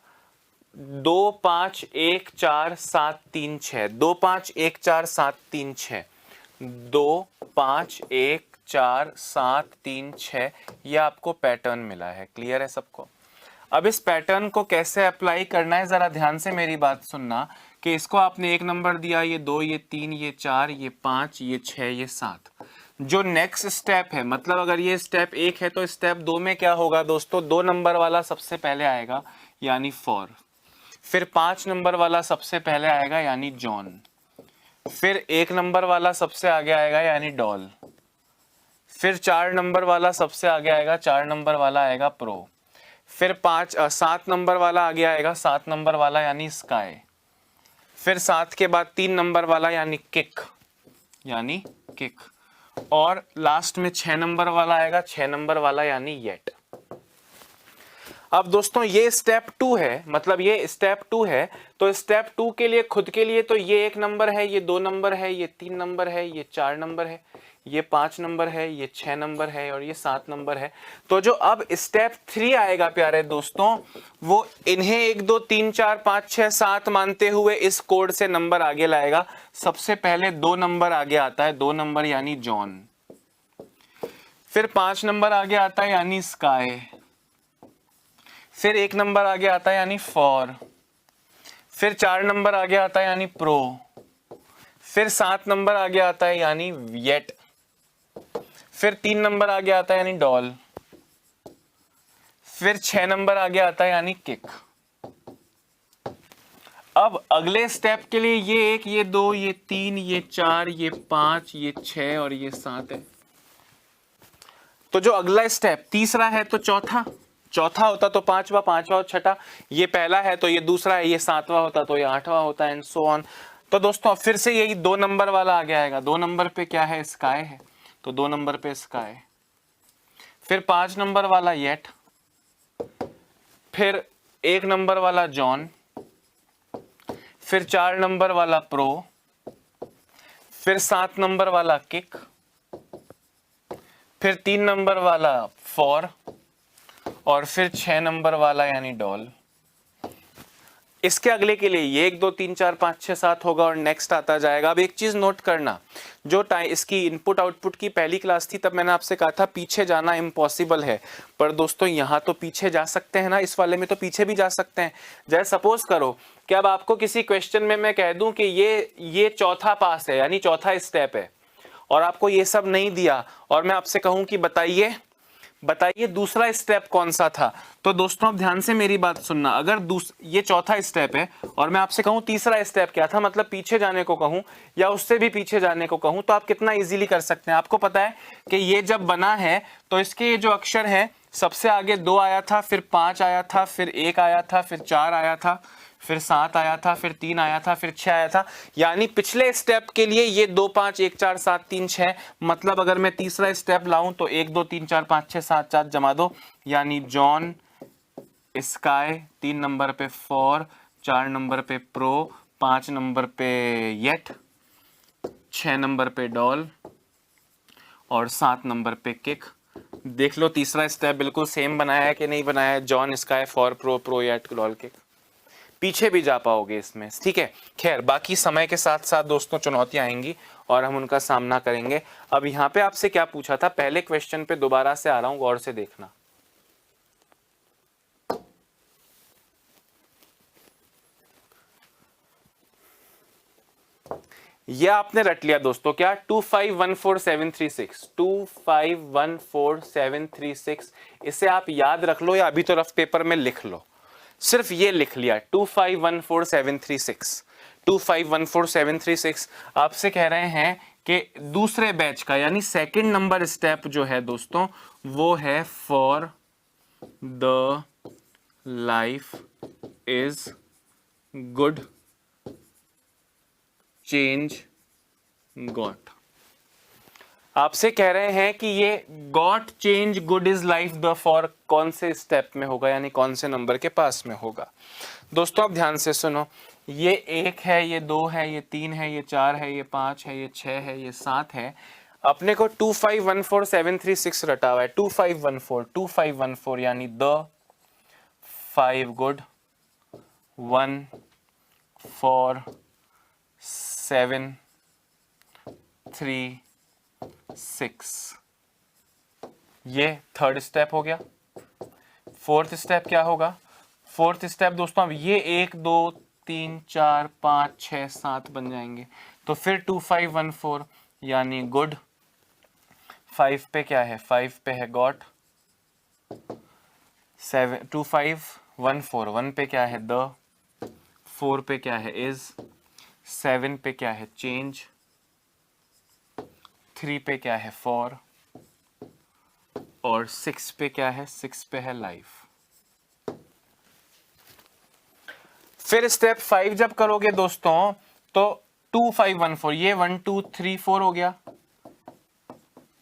2 5 1 4 7 3 6, 2 5 1 4 7 3 6, 2 5 1 4 7 3 6, ये आपको पैटर्न मिला है। क्लियर है सबको? अब इस पैटर्न को कैसे अप्लाई करना है जरा ध्यान से मेरी बात सुनना, कि इसको आपने 1 नंबर दिया, ये 2, ये 3, ये 4, ये 5, ये 6, ये 7। जो नेक्स्ट स्टेप है, मतलब अगर ये स्टेप 1 है तो स्टेप 2 में क्या होगा दोस्तों? 2 नंबर वाला सबसे पहले आएगा यानी फॉर, फिर 5 नंबर वाला सबसे पहले आएगा यानी जॉन, फिर 1 नंबर वाला सबसे आगे आएगा यानी डॉल, फिर 4 नंबर वाला सबसे आगे आएगा, 4 नंबर वाला आएगा प्रो, फिर 7 नंबर वाला आगे आएगा, 7 नंबर वाला यानी स्काई, फिर 7 के बाद 3 नंबर वाला यानी किक, और लास्ट में 6 नंबर वाला आएगा, 6 नंबर वाला यानी येट। अब दोस्तों ये स्टेप 2 है, मतलब ये स्टेप 2 है, तो स्टेप 2 के लिए खुद के लिए तो ये 1 नंबर है, ये 2 नंबर है, ये 3 नंबर है, ये 4 नंबर है, ये 5 नंबर है, ये 6 नंबर है और ये 7 नंबर है। तो जो अब स्टेप 3 आएगा प्यारे दोस्तों, वो इन्हें 1 2 3 4 5 6 7 मानते हुए इस कोड से नंबर आगे लाएगा। सबसे पहले 2 नंबर आगे आता है, 2 नंबर यानी जॉन, फिर 5 नंबर आगे आता है यानी स्काई, फिर 1 नंबर आगे आता है यानी फॉर, फिर 4 नंबर आगे आता है यानी प्रो, फिर 7 नंबर आगे आता है यानी येट, फिर 3 नंबर आगे आता है यानी डॉल, फिर 6 नंबर आगे आता है यानी किक। अब अगले स्टेप के लिए ये 1, ये 2, ये 3, ये 4, ये 5, ये 6 और ये 7 है। तो जो अगला स्टेप तीसरा है तो चौथा, चौथा होता तो पांचवा, पांचवा और छठा, ये पहला है तो ये दूसरा है, ये 7वां होता तो ये 8वां होता है, एंड सो ऑन। तो दोस्तों फिर से यही 2 नंबर वाला आगे आएगा। 2 नंबर पे क्या है? स्काई है, तो 2 नंबर पे स्काई, फिर 5 नंबर वाला येट, फिर 1 नंबर वाला जॉन, फिर 4 नंबर वाला प्रो, फिर 7 नंबर वाला किक, फिर 3 नंबर वाला फॉर और फिर 6 नंबर वाला यानी डॉल। इसके अगले के लिए ये 1 2 3 4 5 6 7 होगा और नेक्स्ट आता जाएगा। अब एक चीज नोट करना, जो टाइम इसकी इनपुट आउटपुट की पहली क्लास थी तब मैंने आपसे कहा था पीछे जाना इम्पॉसिबल है, पर दोस्तों यहाँ तो पीछे जा सकते हैं ना, इस वाले में तो पीछे भी जा सकते हैं। जैसे सपोज करो कि अब आपको किसी क्वेश्चन में मैं कह दूं कि ये चौथा पास है यानी चौथा स्टेप है और आपको ये सब नहीं दिया और मैं आपसे कहूं कि बताइए दूसरा स्टेप कौन सा था, तो दोस्तों अब ध्यान से मेरी बात सुनना। अगर ये चौथा स्टेप है और मैं आपसे कहूं तीसरा स्टेप क्या था, मतलब पीछे जाने को कहूं या उससे भी पीछे जाने को कहूं, तो आप कितना इजीली कर सकते हैं। आपको पता है कि ये जब बना है तो इसके ये जो अक्षर है सबसे आगे 2 आया था, फिर 5 आया था, फिर 1 आया था, फिर 4 आया था, फिर 7 आया था, फिर 3 आया था, फिर 6 आया था। यानी पिछले स्टेप के लिए ये 2 5 1 4 7 3 6, मतलब अगर मैं तीसरा स्टेप लाऊं तो 1 2 3 4 5 6 7 4 जमा दो, यानी जॉन, स्काई, 3 नंबर पे फॉर, 4 नंबर पे प्रो, 5 नंबर पे येट, 6 नंबर पे डॉल और 7 नंबर पे किक। देख लो तीसरा स्टेप बिल्कुल सेम बनाया है कि नहीं बनाया है, John, sky, for, pro, yet, doll, kick. पीछे भी जा पाओगे इसमें, ठीक है। खैर बाकी समय के साथ साथ दोस्तों चुनौतियां आएंगी और हम उनका सामना करेंगे। अब यहाँ पे आपसे क्या पूछा था, पहले क्वेश्चन पे दोबारा से आ रहा हूं, गौर से देखना। ये आपने रट लिया दोस्तों, क्या 2514736, 2514736, इसे आप याद रख लो या अभी तो रफ पेपर में लिख लो। सिर्फ ये लिख लिया 2514736, 2514736। आपसे कह रहे हैं कि दूसरे बैच का यानी सेकंड नंबर स्टेप जो है दोस्तों वो है for the life is good change got. आपसे कह रहे हैं कि ये got change good is life the for कौन से स्टेप में होगा, यानी कौन से नंबर के पास में होगा। दोस्तों आप ध्यान से सुनो, ये 1 है, ये 2 है, ये 3 है, ये 4 है, ये 5 है, ये 6 है, ये 7 है। अपने को 2514736 रटा हुआ है, 2514 यानी द 5 गुड 1 4 7 3 6, ये थर्ड स्टेप हो गया। फोर्थ स्टेप क्या होगा? फोर्थ स्टेप दोस्तों अब ये 1 2 3 4 5 6 7 बन जाएंगे, तो फिर 2514 यानी गुड, 5 पे क्या है, 5 पे है गॉट, 7 2514 1 पे क्या है द, 4 पे क्या है इज, 7 पे क्या है चेंज, 3 पे क्या है फॉर और 6 पे क्या है, 6 पे है लाइफ। फिर स्टेप 5 जब करोगे दोस्तों तो 2514, ये 1 2 3 4 हो गया,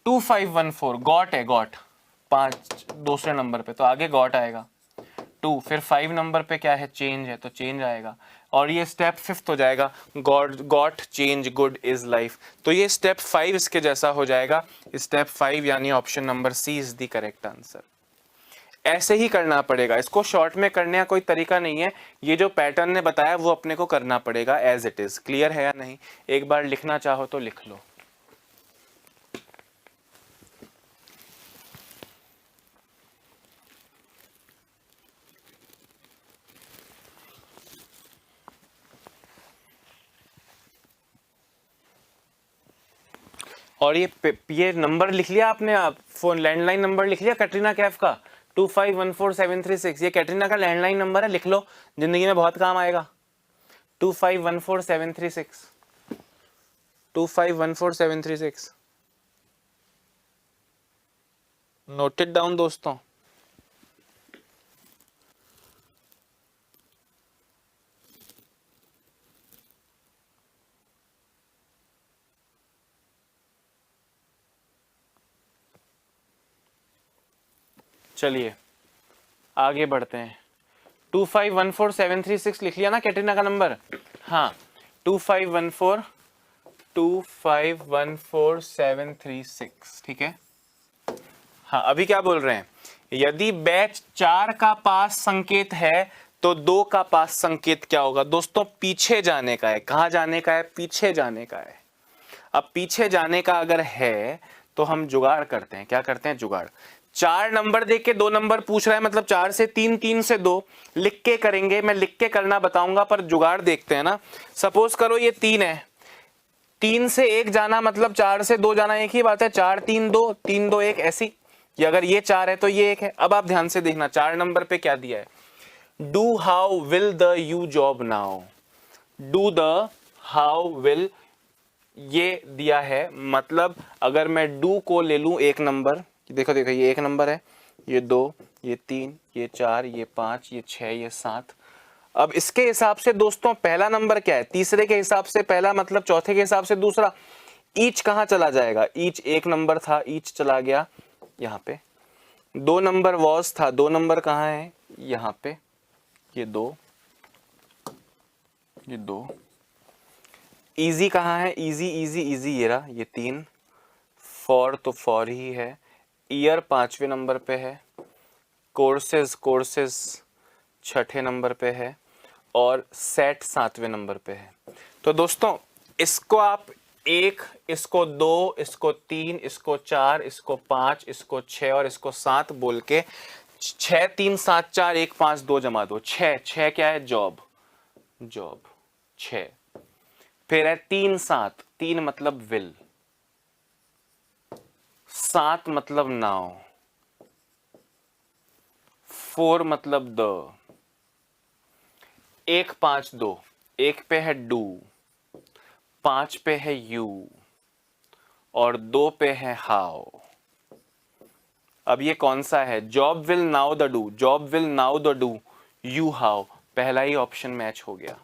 2514 गॉट है, गॉट 5 दूसरे नंबर पे तो आगे गॉट आएगा 2, फिर 5 नंबर पे क्या है चेंज है तो चेंज आएगा, और ये स्टेप 5th हो जाएगा, got change good is life. तो ये स्टेप 5 इसके जैसा हो जाएगा, स्टेप 5 यानी option number C is the correct answer. ऐसे ही करना पड़ेगा, इसको शॉर्ट में करने का कोई तरीका नहीं है, ये जो पैटर्न ने बताया वो अपने को करना पड़ेगा एज इट इज। क्लियर है या नहीं? एक बार लिखना चाहो तो लिख लो। और ये नंबर लिख लिया आपने, आप फोन लैंडलाइन नंबर लिख लिया कटरीना कैफ का 2514736, ये कैटरीना का लैंडलाइन नंबर है, लिख लो, जिंदगी में बहुत काम आएगा। 2514736, 2514736, नोट इट डाउन दोस्तों। चलिए आगे बढ़ते हैं। 2514736 लिख लिया ना कैटरीना का नंबर? हाँ, 2514736, ठीक है। हाँ, अभी क्या बोल रहे हैं, यदि बैच 4 का पास संकेत है तो 2 का पास संकेत क्या होगा? दोस्तों पीछे जाने का है। कहाँ जाने का है? पीछे जाने का है। अब पीछे जाने का अगर है तो हम जुगाड़ करते हैं। क्या करते हैं? जुगाड़। 4 नंबर देख के 2 नंबर पूछ रहा है, मतलब 4 से 3, 3 से 2, लिख के करेंगे, मैं लिख के करना बताऊंगा, पर जुगाड़ देखते हैं ना। सपोज करो ये 3 है, 3 से 1 जाना मतलब 4 से 2 जाना एक ही बात है। 4 3 2, 3 2 1, ऐसी। ये अगर ये 4 है तो ये 1 है। अब आप ध्यान से देखना 4 नंबर पे क्या दिया है, do how will the you job now. Do the how will ये दिया है, मतलब अगर मैं डू को ले लूं 1 नंबर, देखो देखो ये 1 नंबर है, ये 2, ये 3, ये 4, ये 5, ये 6, ये 7। अब इसके हिसाब से दोस्तों पहला नंबर क्या है? तीसरे के हिसाब से पहला, मतलब चौथे के हिसाब से दूसरा। ईच कहां चला जाएगा? ईच 1 नंबर था, ईच चला गया यहां पे। 2 नंबर वॉज था, 2 नंबर कहां है? यहां पे, ये 2, ये 2। इजी कहां है? इजी इजी इजी ये रहा, ये 3। फॉर तो फॉर ही है। ईयर 5वें नंबर पे है। कोर्सेज कोर्सेज 6ठे नंबर पे है। और सेट 7वें नंबर पे है। तो दोस्तों इसको आप 1, इसको 2, इसको 3, इसको 4, इसको 5, इसको 6 और इसको 7 बोल के 6 3 7 4 1 5 2 जमा दो। 6 क्या है? Job, job 6। फिर है 3 7, 3 मतलब विल, 7 मतलब नाउ, 4 मतलब द, 1 5 2, 1 पे है डू, 5 पे है यू और 2 पे है हाउ। अब ये कौन सा है? Job will now the do, job will now the do, you how. पहला ही ऑप्शन मैच हो गया।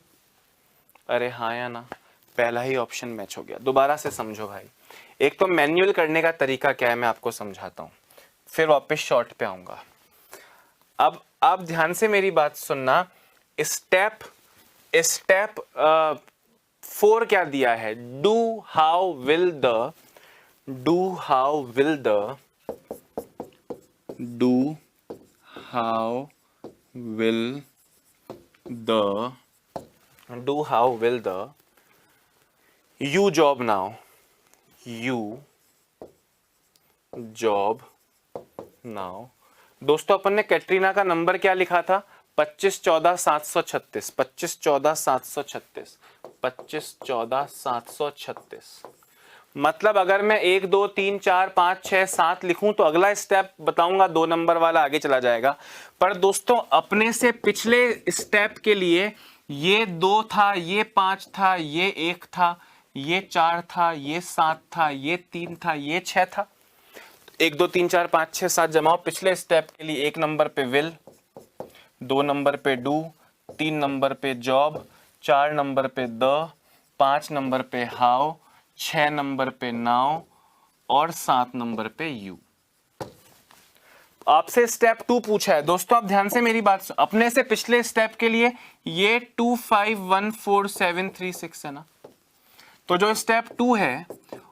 अरे हाँ या ना? पहला ही ऑप्शन मैच हो गया। दोबारा से समझो भाई, एक तो मैन्युअल करने का तरीका क्या है मैं आपको समझाता हूं, फिर वापस शॉर्ट पे आऊंगा। अब आप ध्यान से मेरी बात सुनना। स्टेप 4 क्या दिया है? Do how will the, do how will the, do how will the, do how will the you job now, you job now. दोस्तों अपन ने कैटरीना का नंबर क्या लिखा था? 2514 736, 2514 736, 2514 736। मतलब अगर मैं 1 2 3 4 5 6 7 लिखूं तो अगला स्टेप बताऊंगा 2 नंबर वाला आगे चला जाएगा। पर दोस्तों अपने से पिछले स्टेप के लिए ये 2 था, ये 5 था, ये 1 था, ये 4 था, ये 7 था, ये 3 था, ये 6 था। 1 2 3 4 5 6 7 जमाओ। पिछले स्टेप के लिए 1 नंबर पे विल, 2 नंबर पे डू, 3 नंबर पे जॉब, 4 नंबर पे द, 5 नंबर पे हाउ, 6 नंबर पे नाउ और 7 नंबर पे यू। आपसे स्टेप 2 पूछा है दोस्तों, आप ध्यान से मेरी बात अपने से पिछले स्टेप के लिए ये 251473 है ना, तो जो स्टेप 2 है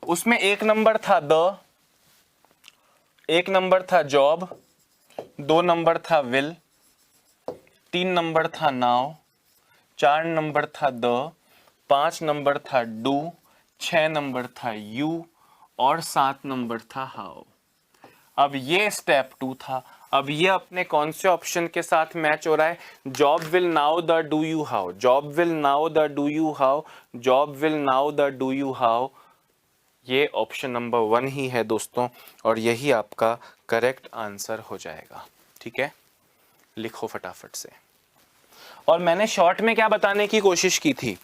उसमें एक नंबर था द, एक नंबर था जॉब, 2 नंबर था विल, 3 नंबर था नाउ, 4 नंबर था द, 5 नंबर था डू, 6 नंबर था यू और 7 नंबर था हाउ। अब ये स्टेप 2 था। अब ये अपने कौन से ऑप्शन के साथ मैच हो रहा है? Job will now the do you how, job will now the do you how, job will now the do you how. ये ऑप्शन नंबर 1 ही है दोस्तों, और यही आपका करेक्ट आंसर हो जाएगा। ठीक है, लिखो फटाफट से। और मैंने शॉर्ट में क्या बताने की कोशिश की थी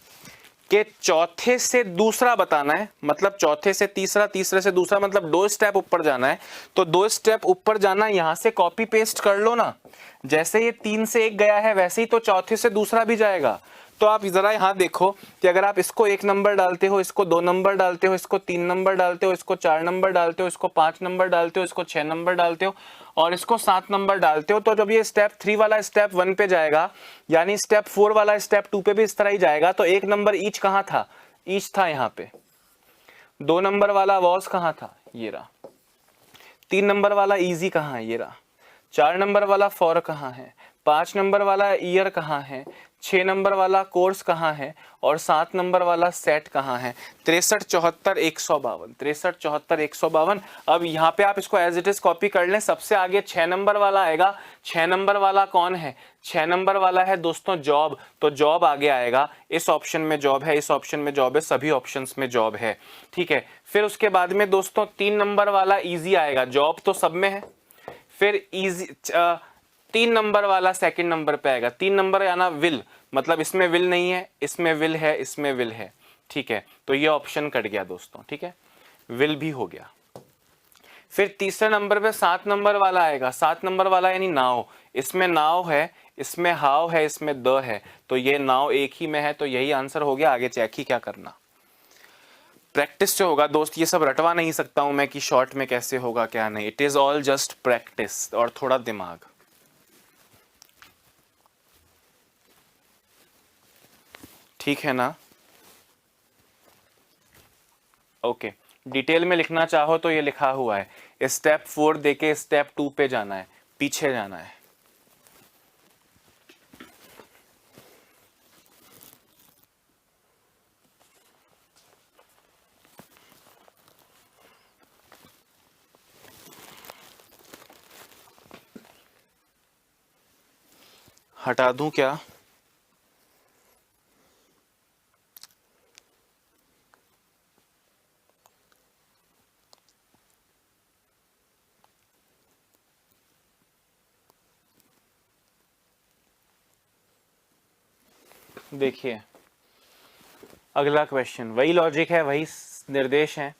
कि चौथे से दूसरा बताना है, मतलब चौथे से तीसरा, तीसरे से दूसरा, मतलब 2 स्टेप ऊपर जाना है। तो 2 स्टेप ऊपर जाना, यहां से कॉपी पेस्ट कर लो ना। जैसे ये 3 से 1 गया है वैसे ही तो चौथे से दूसरा भी जाएगा। तो आप जरा यहां देखो कि अगर आप इसको 1 नंबर डालते हो, इसको 2 नंबर डालते हो, इसको 3 नंबर डालते हो, इसको 4 नंबर डालते हो, इसको 5 नंबर डालते हो, इसको 6 नंबर डालते हो और इसको 7 नंबर डालते हो, तो जब ये स्टेप 3 वाला स्टेप 1 पे जाएगा, यानी स्टेप 4 वाला स्टेप 2 पे भी इस तरह ही जाएगा। तो 1 नंबर ईच कहां था? ईच था यहां पे। 2 नंबर वाला वॉज कहां था? ये रहा। 3 नंबर वाला इजी कहां है? ये रहा। 4 नंबर वाला फॉर कहां है? 5 नंबर वाला ईयर कहां है? 6 नंबर वाला कोर्स कहां है? और 7 नंबर वाला सेट कहां है? 63 74 152, 63 74 152। अब यहाँ पे आप इसको एज इट इज कॉपी कर लें। सबसे आगे 6 नंबर वाला आएगा। 6 नंबर वाला कौन है? 6 नंबर वाला है दोस्तों जॉब, तो जॉब आगे आएगा। इस ऑप्शन में जॉब है, इस ऑप्शन में जॉब है, सभी ऑप्शंस में जॉब है। ठीक है, फिर उसके बाद में दोस्तों 3 नंबर वाला इजी आएगा, जॉब तो सब में है। फिर इजी 3 नंबर वाला सेकंड नंबर पे आएगा। 3 नंबर आना विल, मतलब इसमें विल नहीं है, इसमें विल है, इसमें विल है। ठीक है, तो ये ऑप्शन कट गया दोस्तों। ठीक है, विल भी हो गया। फिर तीसरे नंबर पे 7 नंबर वाला आएगा। 7 नंबर वाला यानी नाउ, इसमें नाउ है, इसमें हाउ है, इसमें द है, तो ये नाउ एक ही में है, तो यही आंसर हो गया। आगे चेक ही क्या करना, प्रैक्टिस से होगा दोस्त। ये सब रटवा नहीं सकता हूं मैं कि शॉर्ट में कैसे होगा क्या नहीं। It is all just practice और थोड़ा दिमाग। ठीक है ना? ओके, डिटेल में लिखना चाहो तो ये लिखा हुआ है। स्टेप 4 देके स्टेप 2 पे जाना है, पीछे जाना है। हटा दूं क्या? देखिए अगला क्वेश्चन, वही लॉजिक है, वही निर्देश है।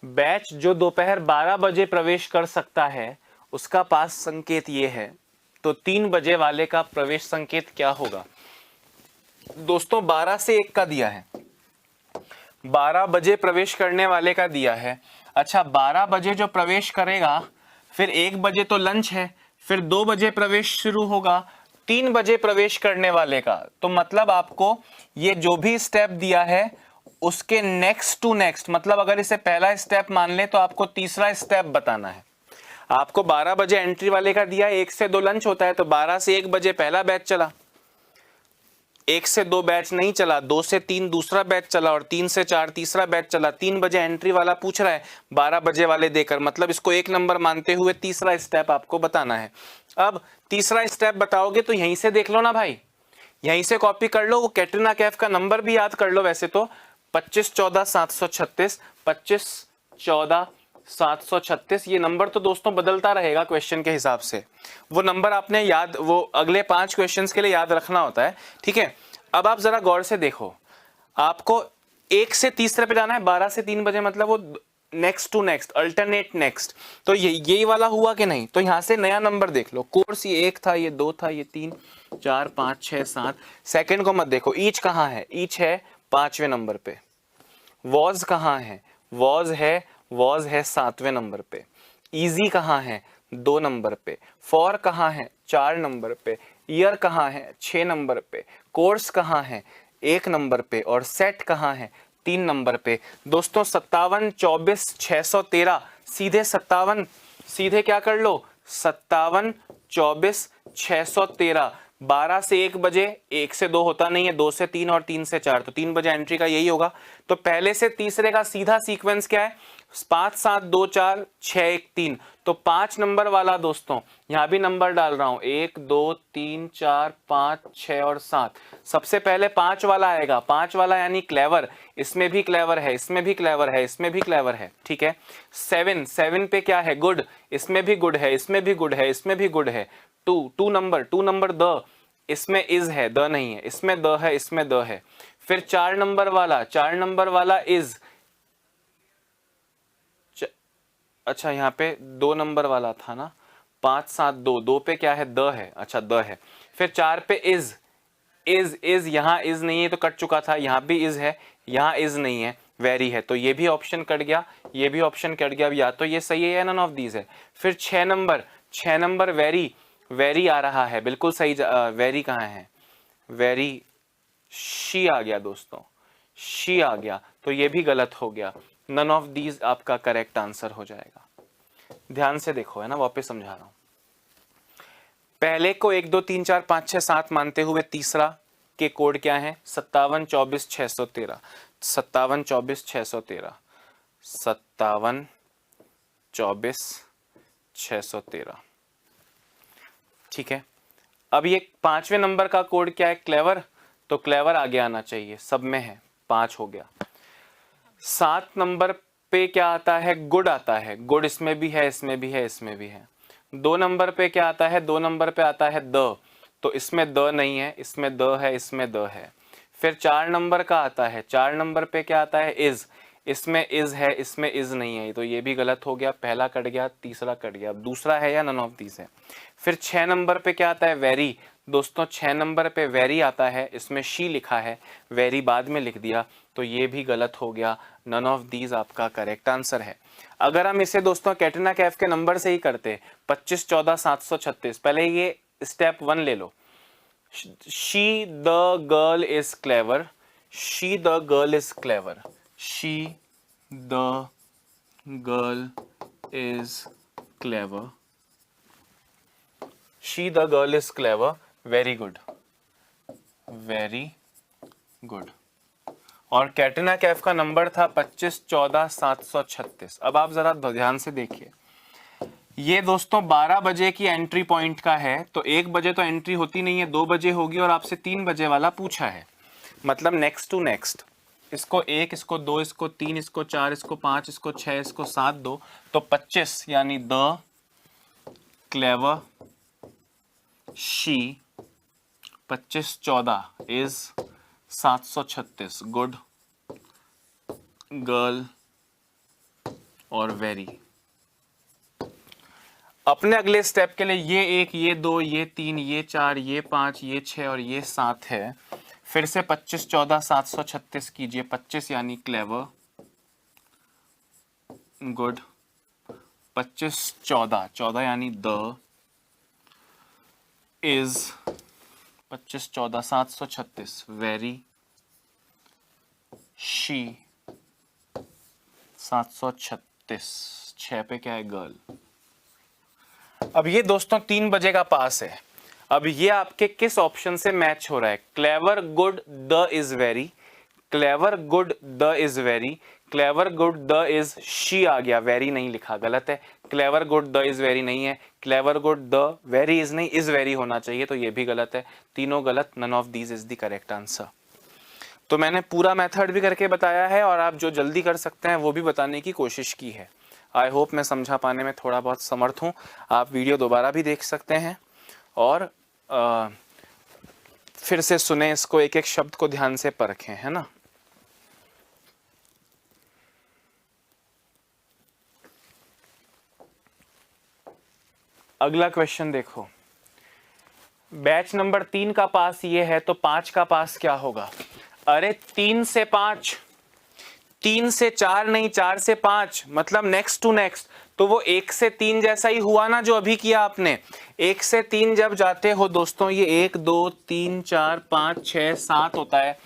बैच जो दोपहर 12 बजे प्रवेश कर सकता है उसका पास संकेत ये है, तो 3 बजे वाले का प्रवेश संकेत क्या होगा? दोस्तों 12 से 1 का दिया है, 12 बजे प्रवेश करने वाले का दिया है। अच्छा, 12 बजे जो प्रवेश करेगा, फिर 1 बजे तो लंच है, फिर 2 बजे प्रवेश शुरू होगा, 3 बजे प्रवेश करने वाले का। तो मतलब आपको ये जो भी स्टेप दिया है उसके नेक्स्ट टू नेक्स्ट, मतलब अगर इसे पहला स्टेप मान ले तो आपको तीसरा स्टेप बताना है। आपको 12 बजे एंट्री वाले का दिया है, 1 से 2 लंच होता है, तो 12 से 1 बजे पहला बैच चला, 1 से 2 बैच नहीं चला, 2 से 3 दूसरा बैच चला और 3 से 4 तीसरा बैच चला। 3 बजे एंट्री वाला पूछ रहा है 12 बजे वाले देकर, मतलब इसको 1 नंबर मानते हुए तीसरा स्टेप आपको बताना है। अब तीसरा स्टेप बताओगे तो यहीं से देख लो ना भाई, यहीं से कॉपी कर लो। वो कैटरीना कैफ का नंबर भी याद कर लो वैसे तो, 25 14 736, 25 14 736। ये नंबर तो दोस्तों बदलता रहेगा क्वेश्चन के हिसाब से, वो नंबर आपने याद, वो अगले 5 क्वेश्चंस के लिए याद रखना होता है। ठीक है, अब आप जरा गौर से देखो, आपको 1 से तीसरे पे जाना है, 12 से 3 बजे, मतलब वो next to next, alternate next. तो यही वाला हुआ कि नहीं? तो यहां से नया नंबर देख लो। कोर्स ये 1 था, ये 2 था, ये 3 4 5 6 7। सेकंड को मत देखो, ईच कहां है? ईच है 5वें नंबर पे। वॉज कहां है? वॉज है 7वें नंबर पे। इजी कहाँ है 2 नंबर पे, फॉर कहाँ है 4 नंबर पे, ईयर कहाँ है 6 नंबर पे, कोर्स कहाँ है 1 नंबर पे, और सेट कहाँ है 3 नंबर पे। दोस्तों 57, 24, 613, सीधे 57, सीधे क्या कर लो 57, 24, 613। 12 से 1 बजे, 1 से 2 होता नहीं है, 2 से 3 और 3 से 4, तो 3 बजे एंट्री का यही होगा। तो पहले से तीसरे का सीधा सीक्वेंस क्या है 5, 7, 2, 4, 6, 1, 3। तो 5 नंबर वाला दोस्तों यहां भी नंबर डाल रहा हूं 1, 2, 3, 4, 5, 6 और 7। सबसे पहले 5 वाला आएगा, 5 वाला यानी क्लेवर, इसमें भी क्लेवर है, इसमें भी क्लेवर है, इसमें भी क्लेवर है, ठीक है। 7, 7 पे क्या है गुड, इसमें भी गुड है, इसमें भी गुड है, इसमें भी गुड है। 2 नंबर द, इसमें इज है, द नहीं है, इसमें द है, इसमें द है। फिर 4 नंबर वाला, 4 नंबर वाला इज, अच्छा यहाँ पे 2 नंबर वाला था ना, 5, 7, 2, 2 पे क्या है द है, अच्छा द है। फिर 4 पे इज, इज यहाँ इज नहीं है तो कट चुका था, यहाँ भी इज है, यहाँ इज नहीं है, वेरी है, तो ये भी ऑप्शन कट गया, ये भी ऑप्शन कट गया। या तो ये सही है या नन ऑफ दीज है। फिर 6 नंबर, 6 नंबर वेरी, वेरी आ रहा है, बिल्कुल सही। वेरी कहाँ है, वेरी शी आ गया दोस्तों, शी आ गया, तो ये भी गलत हो गया। नन ऑफ दीज आपका करेक्ट आंसर हो जाएगा। ध्यान से देखो, है ना, वापस समझा रहा हूं। पहले को 1, 2, 3, 4, 5, 6, 7 मानते हुए तीसरा के कोड क्या है 57, 24, 613, 57, 24, 613, 57, 24, 613, ठीक है। अब ये 5वें नंबर का कोड क्या है क्लेवर, तो क्लेवर आगे आना चाहिए, सब में है, 5 हो गया। 7 नंबर पे क्या आता है गुड आता है, गुड इसमें भी है, इसमें भी है, इसमें भी है। 2 नंबर पे क्या आता है, 2 नंबर पे आता है द, तो इसमें द नहीं है, इसमें द है, इसमें द है। फिर 4 नंबर का आता है, 4 नंबर पे क्या आता है इज, इसमें इज है, इसमें इज नहीं है, तो ये भी गलत हो गया, पहला कट गया, तीसरा कट गया। अब दूसरा है या नन ऑफ दीज है। फिर 6 नंबर पे क्या आता है वेरी, दोस्तों 6 नंबर पे वेरी आता है, इसमें शी लिखा है, वेरी बाद में लिख दिया, तो ये भी गलत हो गया। नन ऑफ दीज आपका करेक्ट आंसर है। अगर हम इसे दोस्तों कैटरीना कैफ के नंबर से ही करते 25, 14, 736, पहले ये स्टेप 1 ले लो। She the girl is clever, she the girl is clever, she the girl is clever, she the girl is clever, very good, very good. और कैटरीना कैफ का नंबर था 25, 14, 736। अब आप जरा ध्यान से देखिए, ये दोस्तों 12 बजे की एंट्री पॉइंट का है, तो 1 बजे तो एंट्री होती नहीं है, 2 बजे होगी, और आपसे 3 बजे वाला पूछा है, मतलब नेक्स्ट टू नेक्स्ट। इसको 1, इसको 2, इसको 3, इसको 4, इसको 5, इसको 6, इसको 7 दो, तो 25 यानी the clever she 25, 14 is 736 good girl और वेरी। अपने अगले स्टेप के लिए ये 1, ये 2, ये 3, ये 4, ये 5, ये 6 और ये 7 है। फिर से 25, 14, 736 कीजिए, 25 यानी क्लेवर गुड, 25, 14, 14 यानी द इज 25, 14, 736 वेरी शी 736, 6 पे क्या है गर्ल। अब ये दोस्तों 3 बजे का पास है। अब ये आपके किस ऑप्शन से मैच हो रहा है, clever good the is very, clever good the is very, clever good the is she आ गया, वेरी नहीं लिखा, गलत है। Clever good the is very नहीं है, clever good the very is नहीं, इज वेरी होना चाहिए, तो ये भी गलत है। तीनों गलत, none of these is the correct answer. तो मैंने पूरा मेथड भी करके बताया है, और आप जो जल्दी कर सकते हैं वो भी बताने की कोशिश की है। आई होप मैं समझा पाने में थोड़ा बहुत समर्थ हूँ। आप वीडियो दोबारा भी देख सकते हैं और फिर से सुने इसको, एक एक शब्द को ध्यान से परखें, है ना। अगला क्वेश्चन देखो, बैच नंबर 3 का पास ये है, तो 5 का पास क्या होगा। अरे 3 से 5, 3 से 4 नहीं, 4 से 5, मतलब नेक्स्ट टू नेक्स्ट। तो वो 1 से 3 जैसा ही हुआ ना जो अभी किया आपने। 1 से 3 जब जाते हो दोस्तों, ये 1 2 3 4 5 6 7 होता है,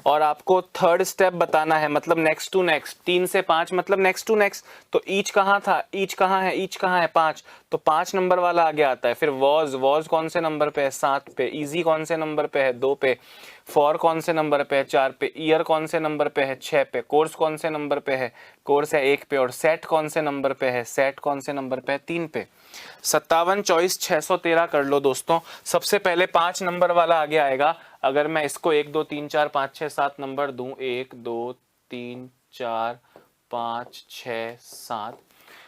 और आपको थर्ड स्टेप बताना है, मतलब नेक्स्ट टू नेक्स्ट। 3 से 5 मतलब नेक्स्ट टू नेक्स्ट। तो ईच कहाँ था, ईच कहाँ है, ईच कहाँ है, 5, तो 5 नंबर वाला आगे आता है। फिर वॉज कौन से नंबर पे है, 7 पे। इजी कौन से नंबर पे है, 2 पे। फॉर कौन से नंबर पे है, 4 पे। ईयर कौन से नंबर पे है, 6 पे। कोर्स कौन से नंबर पे है, कोर्स है 1 पे। और सेट कौन से नंबर पे है, सेट कौन से नंबर पे है, 3 पे। 57 24 613 कर लो दोस्तों। सबसे पहले 5 नंबर वाला आगे आएगा। अगर मैं इसको 1 2 3 4 5 6 7 नंबर दूं, 1 2 3 4 5 6 7,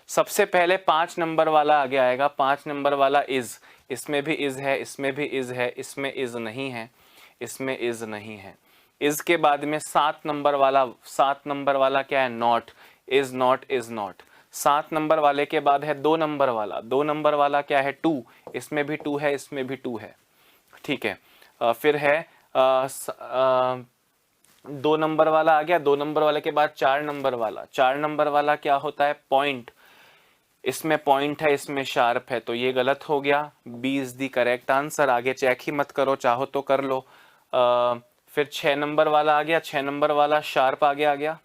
सबसे पहले 5 नंबर वाला आगे आएगा। 5 नंबर वाला इज, इसमें भी इज है, इसमें भी इज है, इसमें इज नहीं है, इसमें इज नहीं है। इज के बाद में 7 नंबर वाला, 7 नंबर वाला क्या है, not. Is not, is not. 7 number वाले के बाद है 2 नंबर वाला। 2 नंबर वाला क्या है, 2, इसमें भी 2 है, इसमें भी 2 है, ठीक है। फिर है 2 नंबर वाला आ गया। 2 नंबर वाले के बाद 4 नंबर वाला। 4 नंबर वाला क्या होता है, पॉइंट। इसमें पॉइंट है, इसमें शार्प है, तो ये गलत हो गया। B is the correct answer. आगे चेक ही मत करो, चाहो तो कर लो। फिर 6 नंबर वाला आ गया। 6 नंबर वाला शार्प आगे आ गया।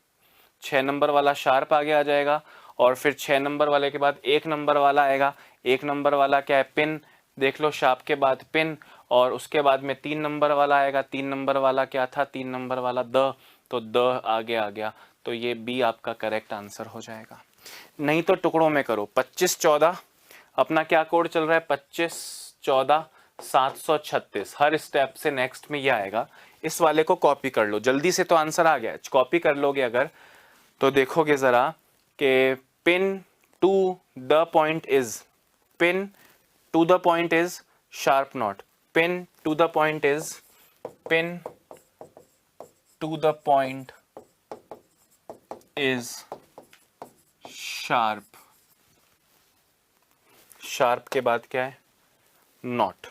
6 नंबर वाला शार्प आगे आ जाएगा। और फिर 6 नंबर वाले के बाद 1 नंबर वाला आएगा। 1 नंबर वाला क्या है, पिन। देख लो, शार्प के बाद पिन। और उसके बाद में 3 नंबर वाला आएगा। 3 नंबर वाला क्या था, 3 नंबर वाला द, तो द आगे आ गया। तो ये बी आपका करेक्ट आंसर हो जाएगा। नहीं तो टुकड़ों में करो। 25 14 अपना क्या कोड चल रहा है, 25 14 736। हर स्टेप से नेक्स्ट में ये आएगा। इस वाले को कॉपी कर लो जल्दी से, तो आंसर आ गया। कॉपी कर लोगे अगर तो देखोगे जरा कि pin to the point is, pin to the point is sharp not. Pin to the point is, pin to the point is sharp. Sharp के बाद क्या है, नॉट।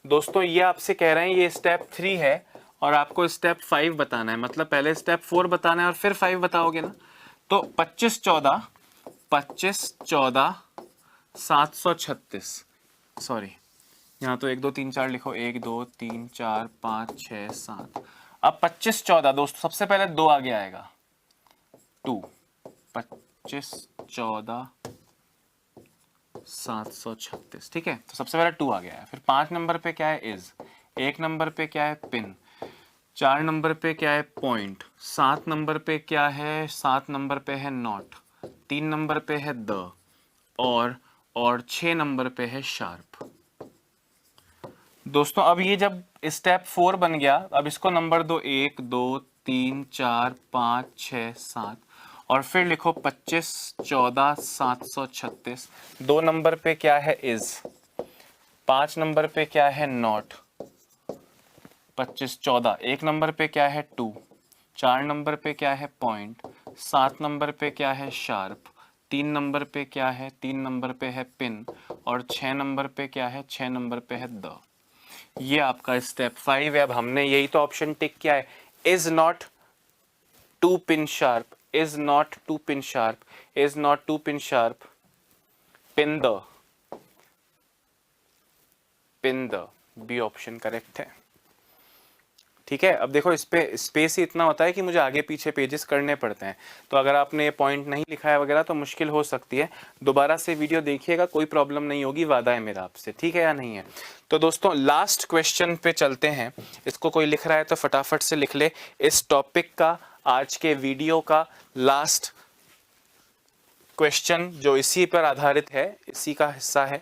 दोस्तों ये आपसे कह रहे हैं ये स्टेप 3 है और आपको स्टेप 5 बताना है, मतलब पहले स्टेप 4 बताना है और फिर 5 बताओगे ना। तो 25 14 736, सॉरी यहाँ तो 1 2 3 4 लिखो, 1 2 3 4 5 6 7। अब 25 14 दोस्तों सबसे पहले 2 आगे आएगा, 2। 25 14 736, ठीक है। तो सबसे पहले 2 आ गया है। फिर 5 नंबर पे क्या है, इज। 1 नंबर पे क्या है, पिन। 4 नंबर पे क्या है, पॉइंट। 7 नंबर पे क्या है, 7 नंबर पे है नॉट। 3 नंबर पे है द, और 6 नंबर पे है शार्प। दोस्तों अब ये जब स्टेप 4 बन गया, अब इसको नंबर दो, 1 2 3 4 5 6 7, और फिर लिखो 25 14 736। 2 नंबर पे क्या है, इज। 5 नंबर पे क्या है, नॉट। 25 14। 1 नंबर पे क्या है, 2। 4 नंबर पे क्या है, पॉइंट। 7 नंबर पे क्या है, शार्प। 3 नंबर पे क्या है, 3 नंबर पे है पिन। और 6 नंबर पे क्या है, 6 नंबर पे है द। ये आपका स्टेप 5 है। अब हमने यही तो ऑप्शन टिक किया है, is not to pin sharp, is not to pin sharp, is not to pin sharp, pin the, pin the. B option correct है, ठीक है। अब देखो इस पे स्पेस ही इतना होता है कि मुझे आगे पीछे पेजेस करने पड़ते हैं, तो अगर आपने ये पॉइंट नहीं लिखा है वगैरह तो मुश्किल हो सकती है। दोबारा से वीडियो देखिएगा, कोई प्रॉब्लम नहीं होगी, वादा है मेरा आपसे, ठीक है या नहीं है। तो दोस्तों लास्ट क्वेश्चन पे चलते हैं। इसको कोई लिख रहा है तो फटाफट से लिख ले। इस टॉपिक का, आज के वीडियो का लास्ट क्वेश्चन जो इसी पर आधारित है, इसी का हिस्सा है,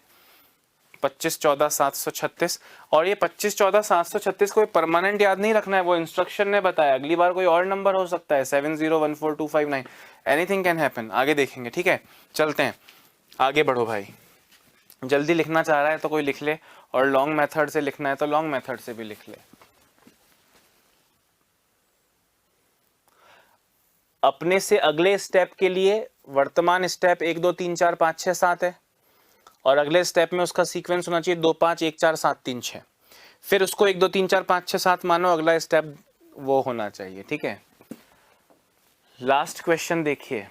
25 14 736। और ये 25 14 736 कोई परमानेंट याद नहीं रखना है, वो इंस्ट्रक्शन ने बताया। अगली बार कोई और नंबर हो सकता है, 7014259, एनीथिंग कैन हैपन। आगे देखेंगे, ठीक है। चलते हैं, आगे बढ़ो भाई। जल्दी लिखना चाह रहा है तो कोई लिख ले, और लॉन्ग मेथड से लिखना है तो लॉन्ग मेथड से भी लिख ले। अपने से अगले स्टेप के लिए वर्तमान स्टेप 1 2 3 4 5 6 7 है, और अगले स्टेप में उसका सीक्वेंस होना चाहिए 2 5 1 4 7 3 6। फिर उसको 1 2 3 4 5 6 7 मानो, अगला स्टेप वो होना चाहिए, ठीक है। लास्ट क्वेश्चन देखिए,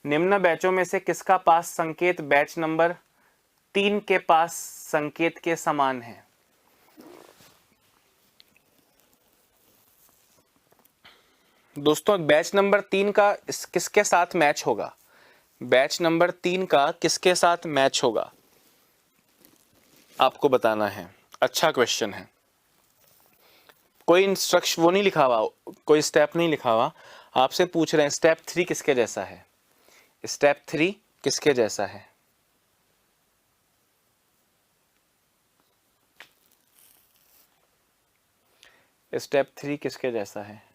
निम्न बैचों में से किसका पास संकेत बैच नंबर 3 के पास संकेत के समान है? दोस्तों बैच नंबर 3 का किसके साथ मैच होगा? बैच नंबर 3 का किसके साथ मैच होगा आपको बताना है। अच्छा क्वेश्चन है। कोई इंस्ट्रक्शन वो नहीं लिखा हुआ, कोई स्टेप नहीं लिखा हुआ, आपसे पूछ रहे हैं स्टेप 3 किसके जैसा है। स्टेप 3 किसके जैसा है? स्टेप 3 किसके जैसा है?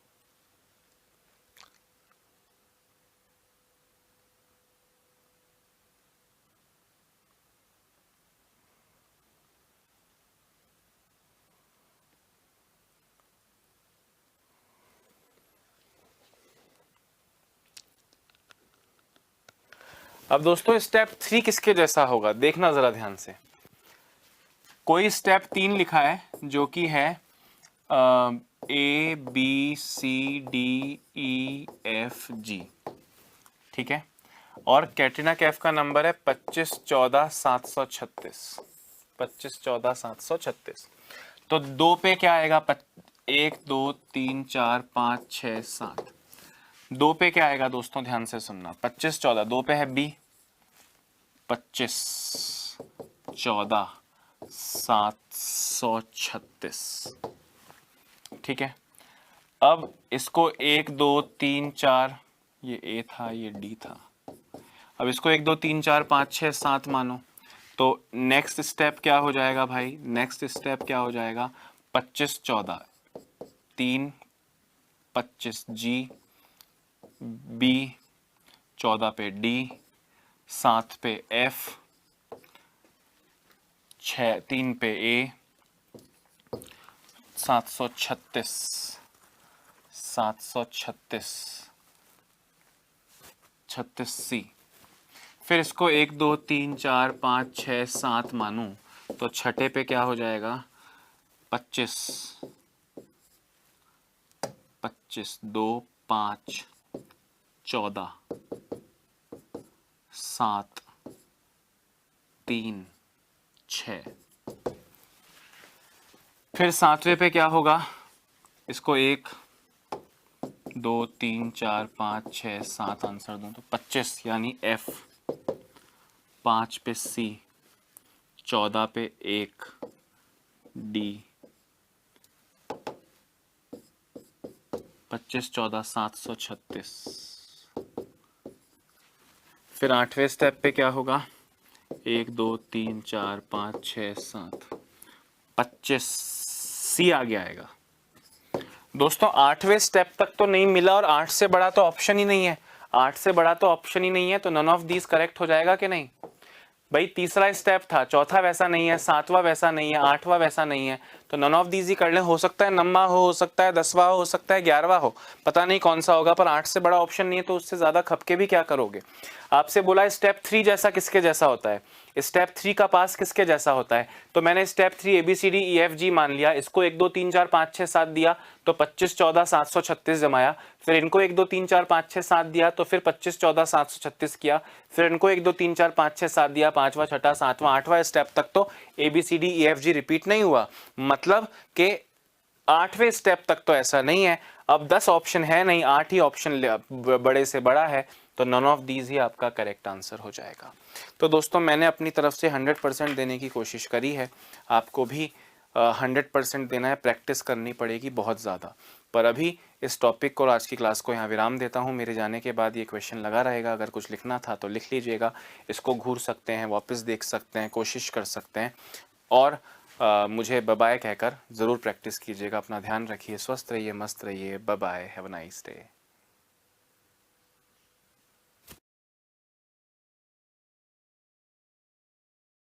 अब दोस्तों स्टेप 3 किसके जैसा होगा देखना जरा ध्यान से। कोई स्टेप 3 लिखा है जो कि है A B C D E F G, ठीक है, और कैटरीना कैफ का नंबर है 2514 736, 2514 736। तो 2 पे क्या आएगा? 1 2 3 4 5 6 7। 2 पे क्या आएगा दोस्तों, ध्यान से सुनना। 25 14, 2 पे है B, 25 14 736, ठीक है। अब इसको 1 2 3 4, ये A था, ये D था। अब इसको 1 2 3 4 5 6 7 मानो, तो नेक्स्ट स्टेप क्या हो जाएगा भाई? नेक्स्ट स्टेप क्या हो जाएगा? 25 14 3 25 G, B 14 पे D, 7 पे F, 3 पे A, 736 36C। फिर इसको 1 2 3 4 5 6 7 मानूं तो छठे पे क्या हो जाएगा? 25 2 5 14 7 3 6। फिर 7वें पे क्या होगा? इसको 1 2 3 4 5 6 7 आंसर दूं तो 25 यानी F, 5 पे C, 14 पे 1 D, 25 14 736। फिर 8वें स्टेप पे क्या होगा? 1 2 3 4 5 6 7, 25 C आगे आएगा। दोस्तों 8वें स्टेप तक तो नहीं मिला और 8 से बड़ा तो ऑप्शन ही नहीं है। 8 से बड़ा तो ऑप्शन ही नहीं है, तो नन ऑफ दीज करेक्ट हो जाएगा कि नहीं भाई? तीसरा स्टेप था, चौथा वैसा नहीं है, 7वां वैसा नहीं है, 8वां वैसा नहीं है, तो नन ऑफ दीज ही कर लें। हो सकता है 9वां हो सकता है 10वां हो सकता है 11वां हो, पता नहीं कौन सा होगा, पर 8 से बड़ा ऑप्शन नहीं है, तो उससे ज्यादा खपके भी क्या करोगे। आपसे बोला स्टेप 3 जैसा किसके जैसा होता है? स्टेप 3 का पास किसके जैसा होता है? तो मैंने स्टेप 3 ABCDEFG मान लिया, इसको 1 2 3 4 5 6 7 दिया तो 25 14 736 जमाया, फिर इनको 1 2 3 4 5 6 7 दिया तो फिर 25 14 736 किया, फिर इनको 1 2 3 4 5 6 7 दिया, 5वां 6वां 7वां 8वां स्टेप तक तो ABCDEFG रिपीट नहीं हुआ, मतलब कि 8वें स्टेप तक तो ऐसा नहीं है। अब 10 ऑप्शन है नहीं, 8 ही ऑप्शन बड़े से बड़ा है, तो नन ऑफ दीज ही आपका करेक्ट आंसर हो जाएगा। तो दोस्तों मैंने अपनी तरफ से 100% देने की कोशिश करी है, आपको भी 100% देना है, प्रैक्टिस करनी पड़ेगी बहुत ज़्यादा। पर अभी इस टॉपिक को और आज की क्लास को यहाँ विराम देता हूँ। मेरे जाने के बाद ये क्वेश्चन लगा रहेगा, अगर कुछ लिखना था तो लिख लीजिएगा, इसको घूर सकते हैं, वापस देख सकते हैं, कोशिश कर सकते हैं, और मुझे बाय बाय कहकर ज़रूर प्रैक्टिस कीजिएगा। अपना ध्यान रखिए, स्वस्थ रहिए, मस्त रहिए, bye bye, have a nice day.